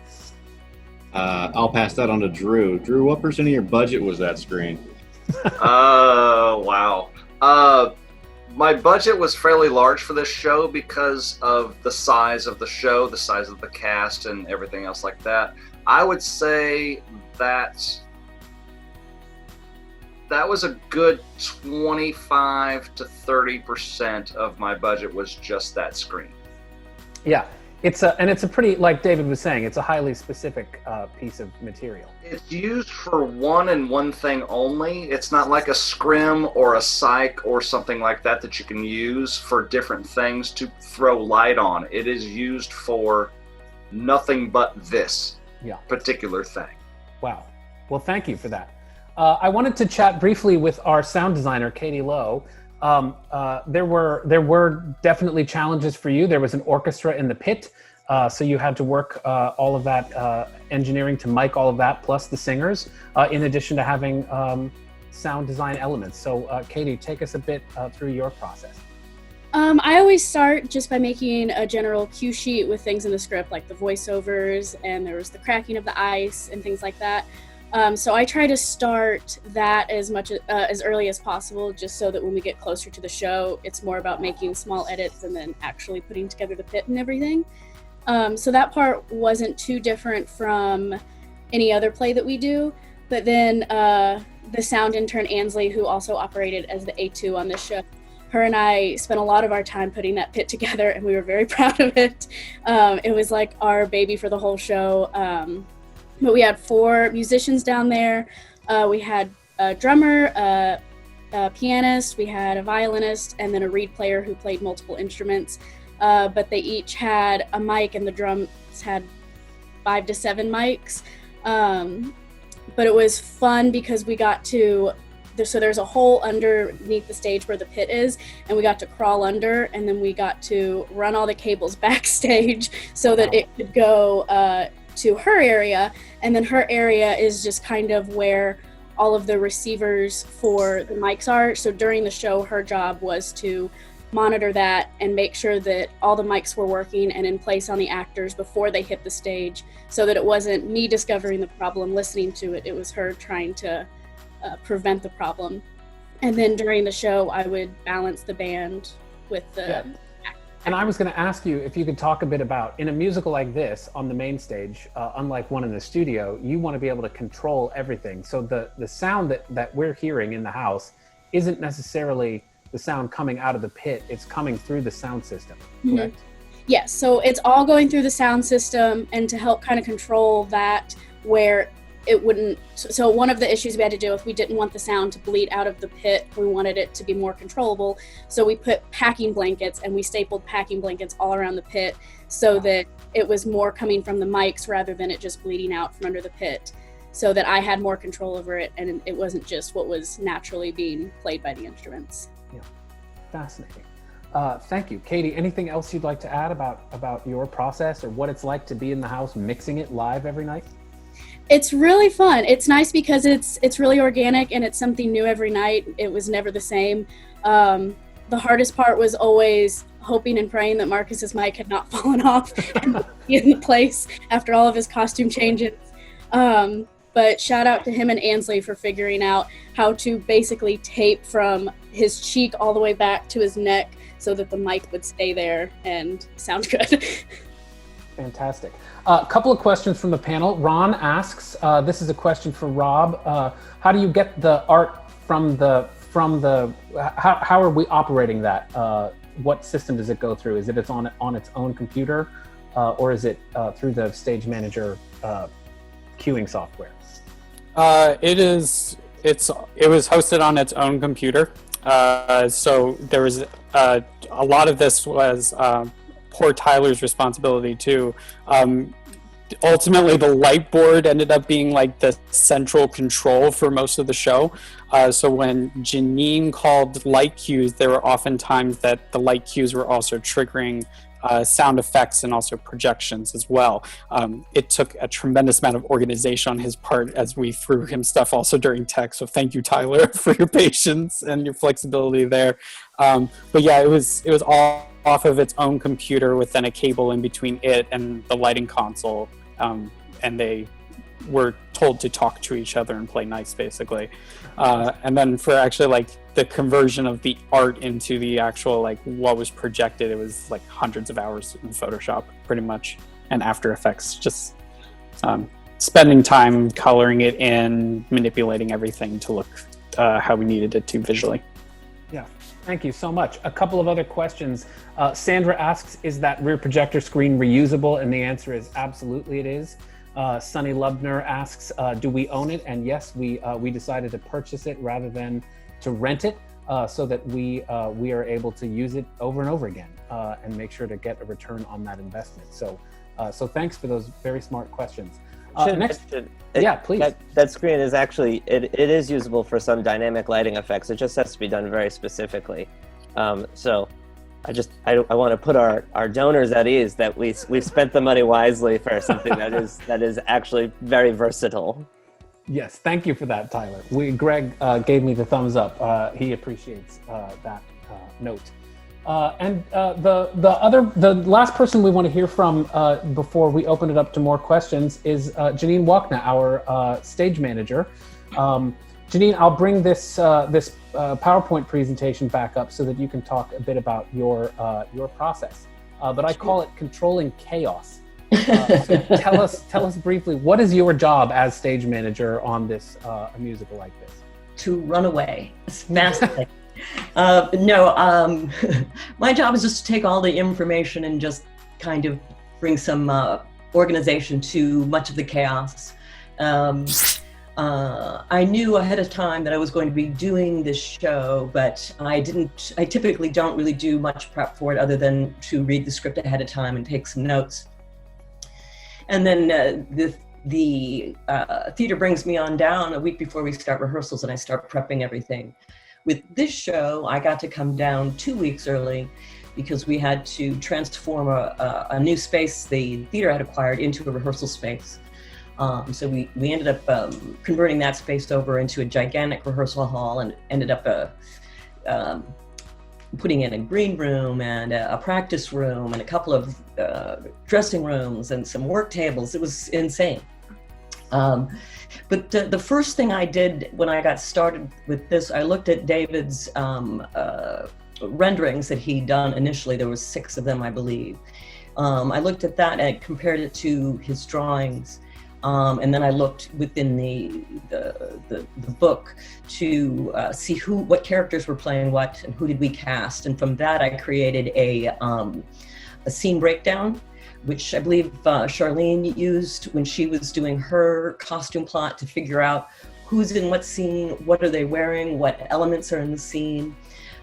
I'll pass that on to Drew. Drew, what % of your budget was that screen? Wow. My budget was fairly large for this show because of the size of the show, the size of the cast, and everything else like that. I would say that was a good 25 to 30% of my budget was just that screen. Yeah, it's a pretty, like David was saying, it's a highly specific piece of material. It's used for one and one thing only. It's not like a scrim or a psych or something like that that you can use for different things to throw light on. It is used for nothing but this particular thing. Wow. Well, thank you for that. I wanted to chat briefly with our sound designer, Katey Lo. There were definitely challenges for you. There was an orchestra in the pit, so you had to work all of that engineering to mic all of that, plus the singers, in addition to having sound design elements. So Katey, take us a bit through your process. I always start just by making a general cue sheet with things in the script, like the voiceovers, and there was the cracking of the ice and things like that. So I try to start that as early as possible, just so that when we get closer to the show, it's more about making small edits and then actually putting together the pit and everything. So that part wasn't too different from any other play that we do. But then the sound intern, Ansley, who also operated as the A2 on this show, her and I spent a lot of our time putting that pit together, and we were very proud of it. It was like our baby for the whole show. But we had 4 musicians down there. We had a drummer, a pianist, we had a violinist, and then a reed player who played multiple instruments. But they each had a mic, and the drums had 5 to 7 mics. But it was fun because we got to, so there's a hole underneath the stage where the pit is, and we got to crawl under, and then we got to run all the cables backstage so that it could go to her area, and then her area is just kind of where all of the receivers for the mics are. So during the show, her job was to monitor that and make sure that all the mics were working and in place on the actors before they hit the stage, so that it wasn't me discovering the problem, listening to it. It was her trying to prevent the problem. And then during the show, I would balance the band with the And I was going to ask you if you could talk a bit about, in a musical like this on the main stage, unlike one in the studio, you want to be able to control everything. So the sound that we're hearing in the house isn't necessarily the sound coming out of the pit, it's coming through the sound system, correct? Yes, so it's all going through the sound system, and to help kind of control that where it wouldn't, so one of the issues we had to deal with, we didn't want the sound to bleed out of the pit. We wanted it to be more controllable. So we put packing blankets, and we stapled packing blankets all around the pit so that it was more coming from the mics rather than it just bleeding out from under the pit, so that I had more control over it and it wasn't just what was naturally being played by the instruments. Yeah, fascinating. Thank you. Katey, anything else you'd like to add about your process or what it's like to be in the house mixing it live every night? It's really fun. It's nice because it's really organic and it's something new every night. It was never the same. the hardest part was always hoping and praying that Marcus's mic had not fallen off and be in the place after all of his costume changes. But shout out to him and Ansley for figuring out how to basically tape from his cheek all the way back to his neck so that the mic would stay there and sound good. Fantastic. A couple of questions from the panel. Ron asks, this is a question for Rob. How do you get the art from the, how are we operating that? What system does it go through? Is it on its own computer or is it through the Stage Manager queuing software? It was hosted on its own computer. So there was a lot of this was poor Tyler's responsibility too. Ultimately, the light board ended up being like the central control for most of the show. So when Janine called light cues, there were often times that the light cues were also triggering sound effects and also projections as well. It took a tremendous amount of organization on his part as we threw him stuff also during tech. So thank you, Tyler, for your patience and your flexibility there. But yeah, it was all off of its own computer with then a cable in between it and the lighting console. And they were told to talk to each other and play nice, basically. And then for actually like the conversion of the art into the actual like what was projected, it was like hundreds of hours in Photoshop pretty much, and After Effects, just spending time coloring it in, manipulating everything to look how we needed it to visually. Yeah, thank you so much. A couple of other questions. Sandra asks, is that rear projector screen reusable? And the answer is absolutely it is. Sunny Lubner asks, do we own it? And yes, we decided to purchase it rather than to rent it so that we are able to use it over and over again and make sure to get a return on that investment. So thanks for those very smart questions. Yeah, please. That screen is actually, it is usable for some dynamic lighting effects. It just has to be done very specifically. So I want to put our donors at ease that we've spent the money wisely for something that is actually very versatile. Yes, thank you for that, Tyler. Greg gave me the thumbs up. He appreciates that note. And the last person we want to hear from before we open it up to more questions is Janine Wochna, our stage manager. Janine, I'll bring this PowerPoint presentation back up so that you can talk a bit about your process. But I call it controlling chaos. So tell us briefly, what is your job as stage manager on this a musical like this? To run away. It's massive. No, my job is just to take all the information and just kind of bring some organization to much of the chaos. I knew ahead of time that I was going to be doing this show, but I typically don't really do much prep for it other than to read the script ahead of time and take some notes. And then the theater brings me on down a week before we start rehearsals and I start prepping everything. With this show, I got to come down 2 weeks early because we had to transform a new space the theater had acquired into a rehearsal space. So we ended up converting that space over into a gigantic rehearsal hall and ended up putting in a green room and a practice room and a couple of dressing rooms and some work tables. It was insane. But the first thing I did when I got started with this, I looked at David's renderings that he'd done initially. There was 6 of them, I believe. I looked at that and compared it to his drawings. And then I looked within the book to see what characters were playing what and who did we cast. And from that, I created a scene breakdown, which I believe Charlene used when she was doing her costume plot to figure out who's in what scene, what are they wearing, what elements are in the scene.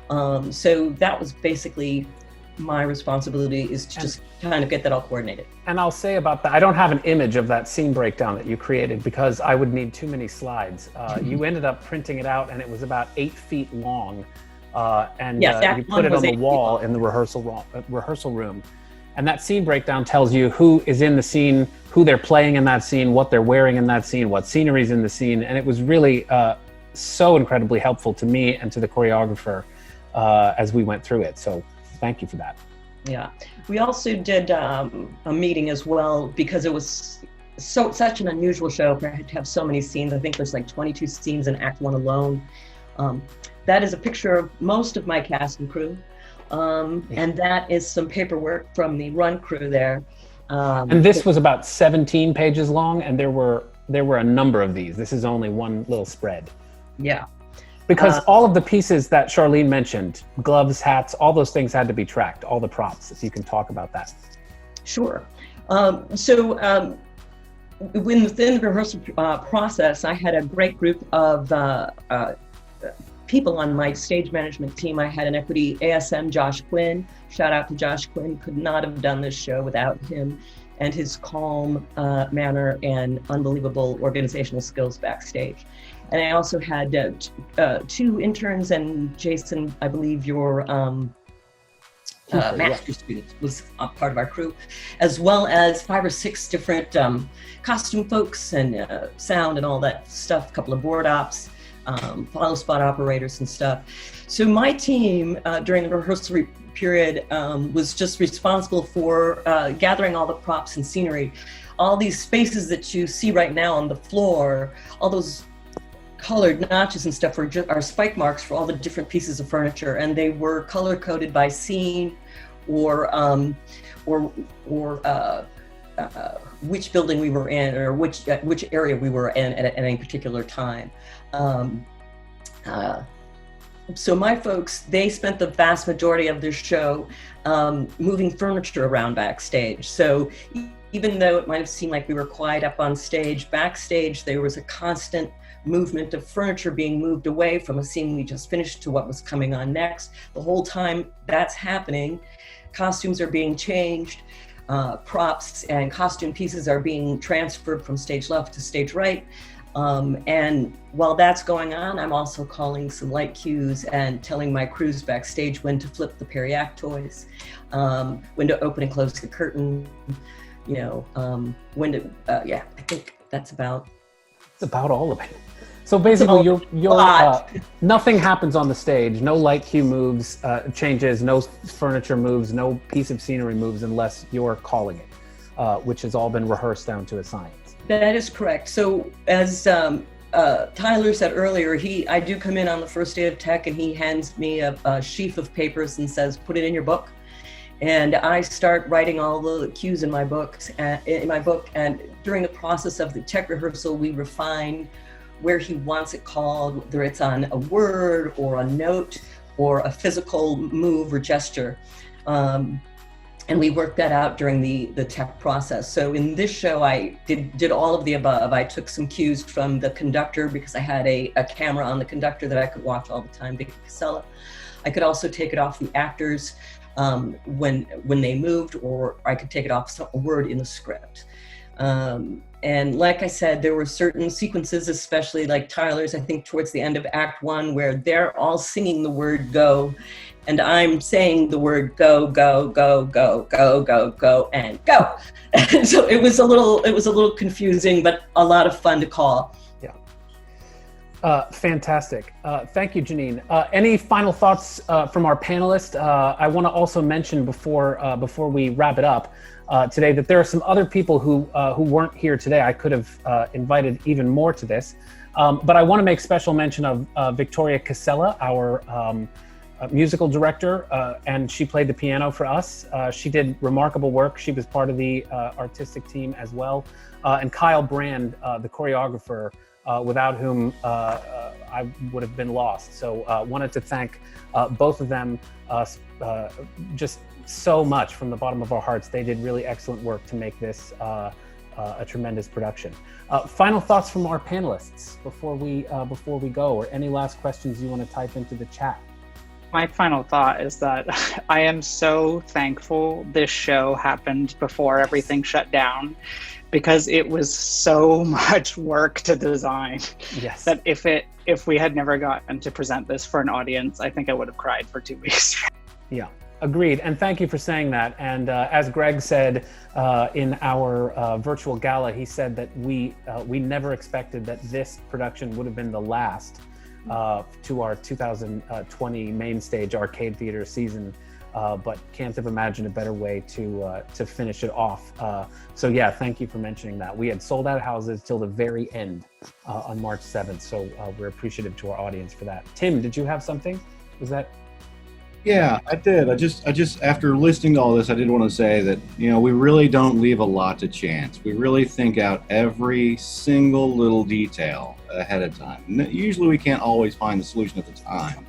So that was basically my responsibility, is to just kind of get that all coordinated. And I'll say about that, I don't have an image of that scene breakdown that you created because I would need too many slides. You ended up printing it out and it was about 8 feet long. And you put it on the wall in the rehearsal room. And that scene breakdown tells you who is in the scene, who they're playing in that scene, what they're wearing in that scene, what scenery is in the scene. And it was really so incredibly helpful to me and to the choreographer as we went through it. So thank you for that. Yeah, we also did a meeting as well because it was such an unusual show for it to have so many scenes. I think there's like 22 scenes in Act 1 alone. That is a picture of most of my cast and crew. And that is some paperwork from the run crew there. And this was about 17 pages long, and there were a number of these. This is only one little spread. Yeah. Because all of the pieces that Charlene mentioned, gloves, hats, all those things had to be tracked, all the props, if you can talk about that. Sure. Within the rehearsal process, I had a great group of people on my stage management team. I had an equity ASM, Josh Quinn. Shout out to Josh Quinn. Could not have done this show without him and his calm manner and unbelievable organizational skills backstage. And I also had 2 interns, and Jason, I believe your master student was a part of our crew, as well as 5 or 6 different costume folks and sound and all that stuff, a couple of board ops, follow spot operators and stuff. So my team during the rehearsal period was just responsible for gathering all the props and scenery. All these spaces that you see right now on the floor, all those colored notches and stuff are spike marks for all the different pieces of furniture, and they were color coded by scene or which building we were in or which area we were in at any particular time. So my folks, they spent the vast majority of their show moving furniture around backstage. So even though it might have seemed like we were quiet up on stage, backstage there was a constant movement of furniture being moved away from a scene we just finished to what was coming on next. The whole time that's happening, costumes are being changed, props and costume pieces are being transferred from stage left to stage right. And while that's going on, I'm also calling some light cues and telling my crews backstage when to flip the peri-act toys, when to open and close the curtain, when to, I think that's about. It's about all of it. So basically, nothing happens on the stage. No light cue moves, changes, no furniture moves, no piece of scenery moves unless you're calling it, which has all been rehearsed down to a science. That is correct. So as Tyler said earlier, I do come in on the first day of tech and he hands me a sheaf of papers and says, put it in your book. And I start writing all the cues in my book. And during the process of the tech rehearsal, we refine where he wants it called, whether it's on a word or a note or a physical move or gesture. And we worked that out during the tech process. So in this show, I did all of the above. I took some cues from the conductor because I had a camera on the conductor that I could watch all the time, Vicky Casella. I could also take it off the actors when they moved, or I could take it off a word in the script. And like I said, there were certain sequences, especially like Tyler's, I think towards the end of Act 1, where they're all singing the word go, and I'm saying the word go, go, go, go, go, go, go, and go. And so it was a little confusing, but a lot of fun to call. Yeah. Fantastic. Thank you, Janine. Any final thoughts from our panelists? I want to also mention before we wrap it up today that there are some other people who weren't here today. I could have invited even more to this, but I want to make special mention of Victoria Casella, our musical director, and she played the piano for us. She did remarkable work. She was part of the artistic team as well. And Kyle Brand, the choreographer, without whom I would have been lost. So wanted to thank both of them just so much from the bottom of our hearts. They did really excellent work to make this a tremendous production. Final thoughts from our panelists before we go, or any last questions you want to type into the chat? My final thought is that I am so thankful this show happened before everything shut down, because it was so much work to design. Yes. That if we had never gotten to present this for an audience, I think I would have cried for 2 weeks. Yeah, agreed. And thank you for saying that. And as Greg said in our virtual gala, he said that we never expected that this production would have been the last to our 2020 main stage arcade theater season. But can't have imagined a better way to finish it off. So yeah, thank you for mentioning that. We had sold out houses till the very end on March 7th. So we're appreciative to our audience for that. Tim, did you have something? Was that? Yeah, I did. I just after listening to all this, I did want to say that, you know, we really don't leave a lot to chance. We really think out every single little detail ahead of time. Usually we can't always find the solution at the time,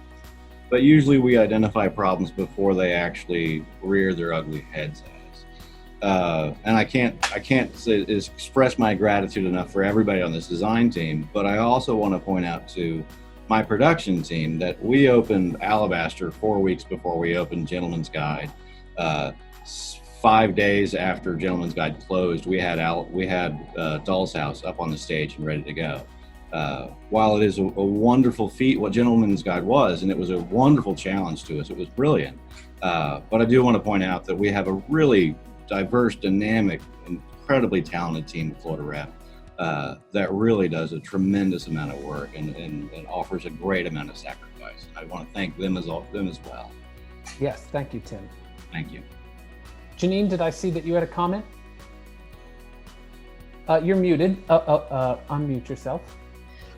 but usually we identify problems before they actually rear their ugly heads at us. And I can't express my gratitude enough for everybody on this design team, but I also want to point out to my production team that we opened Alabaster 4 weeks before we opened Gentleman's Guide. 5 days after Gentleman's Guide closed, we had Doll's House up on the stage and ready to go. While it is a wonderful feat what Gentleman's Guide was, and it was a wonderful challenge to us, it was brilliant. But I do want to point out that we have a really diverse, dynamic, incredibly talented team at Florida Rep that really does a tremendous amount of work and offers a great amount of sacrifice. And I want to thank them as well. Yes, thank you, Tim. Thank you. Janine, did I see that you had a comment? You're muted. Unmute yourself.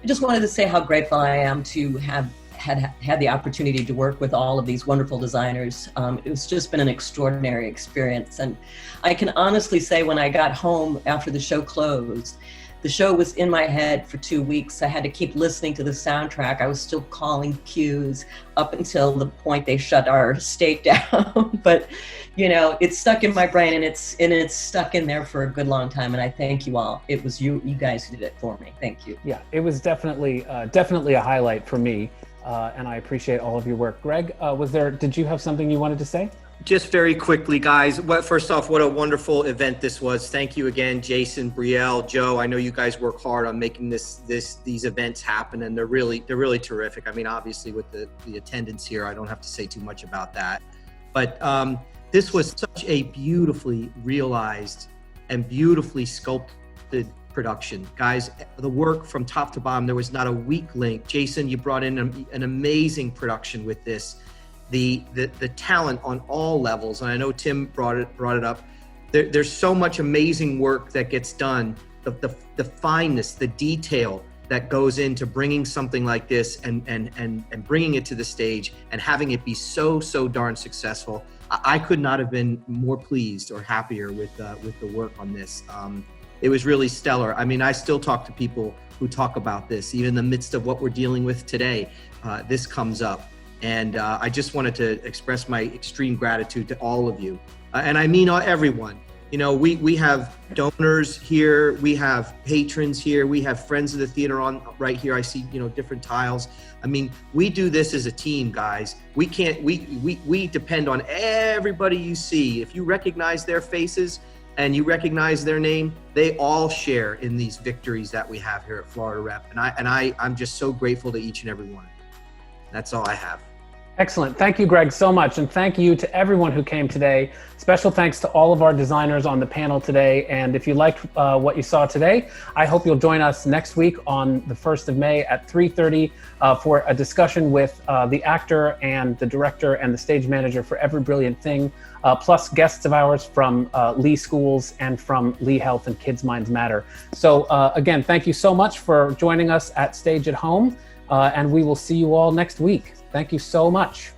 I just wanted to say how grateful I am to have had the opportunity to work with all of these wonderful designers. It's just been an extraordinary experience. And I can honestly say when I got home after the show closed, the show was in my head for 2 weeks. I had to keep listening to the soundtrack. I was still calling cues up until the point they shut our state down. But, you know, it's stuck in my brain, and it's stuck in there for a good long time. And I thank you all. It was you guys who did it for me. Thank you. Yeah, it was definitely a highlight for me. And I appreciate all of your work. Greg, did you have something you wanted to say? Just very quickly, guys. First off, what a wonderful event this was. Thank you again, Jason, Brielle, Joe. I know you guys work hard on making these events happen, and they're really terrific. I mean, obviously with the attendance here, I don't have to say too much about that. But this was such a beautifully realized and beautifully sculpted production. Guys, the work from top to bottom, there was not a weak link. Jason, you brought in an amazing production with this. The talent on all levels, and I know Tim brought it up. There's so much amazing work that gets done. The fineness, the detail that goes into bringing something like this and bringing it to the stage and having it be so darn successful. I could not have been more pleased or happier with the work on this. It was really stellar. I mean, I still talk to people who talk about this, even in the midst of what we're dealing with today. This comes up. And I just wanted to express my extreme gratitude to all of you. And I mean everyone. You know, we have donors here, we have patrons here, we have friends of the theater on right here. I see, you know, different tiles. I mean, we do this as a team, guys. We depend on everybody you see. If you recognize their faces and you recognize their name, they all share in these victories that we have here at Florida Rep. And I'm just so grateful to each and every one. That's all I have. Excellent. Thank you, Greg, so much. And thank you to everyone who came today. Special thanks to all of our designers on the panel today. And if you liked what you saw today, I hope you'll join us next week on the 1st of May at 3:30 for a discussion with the actor and the director and the stage manager for Every Brilliant Thing, plus guests of ours from Lee Schools and from Lee Health and Kids Minds Matter. So again, thank you so much for joining us at Stage at Home. And we will see you all next week. Thank you so much.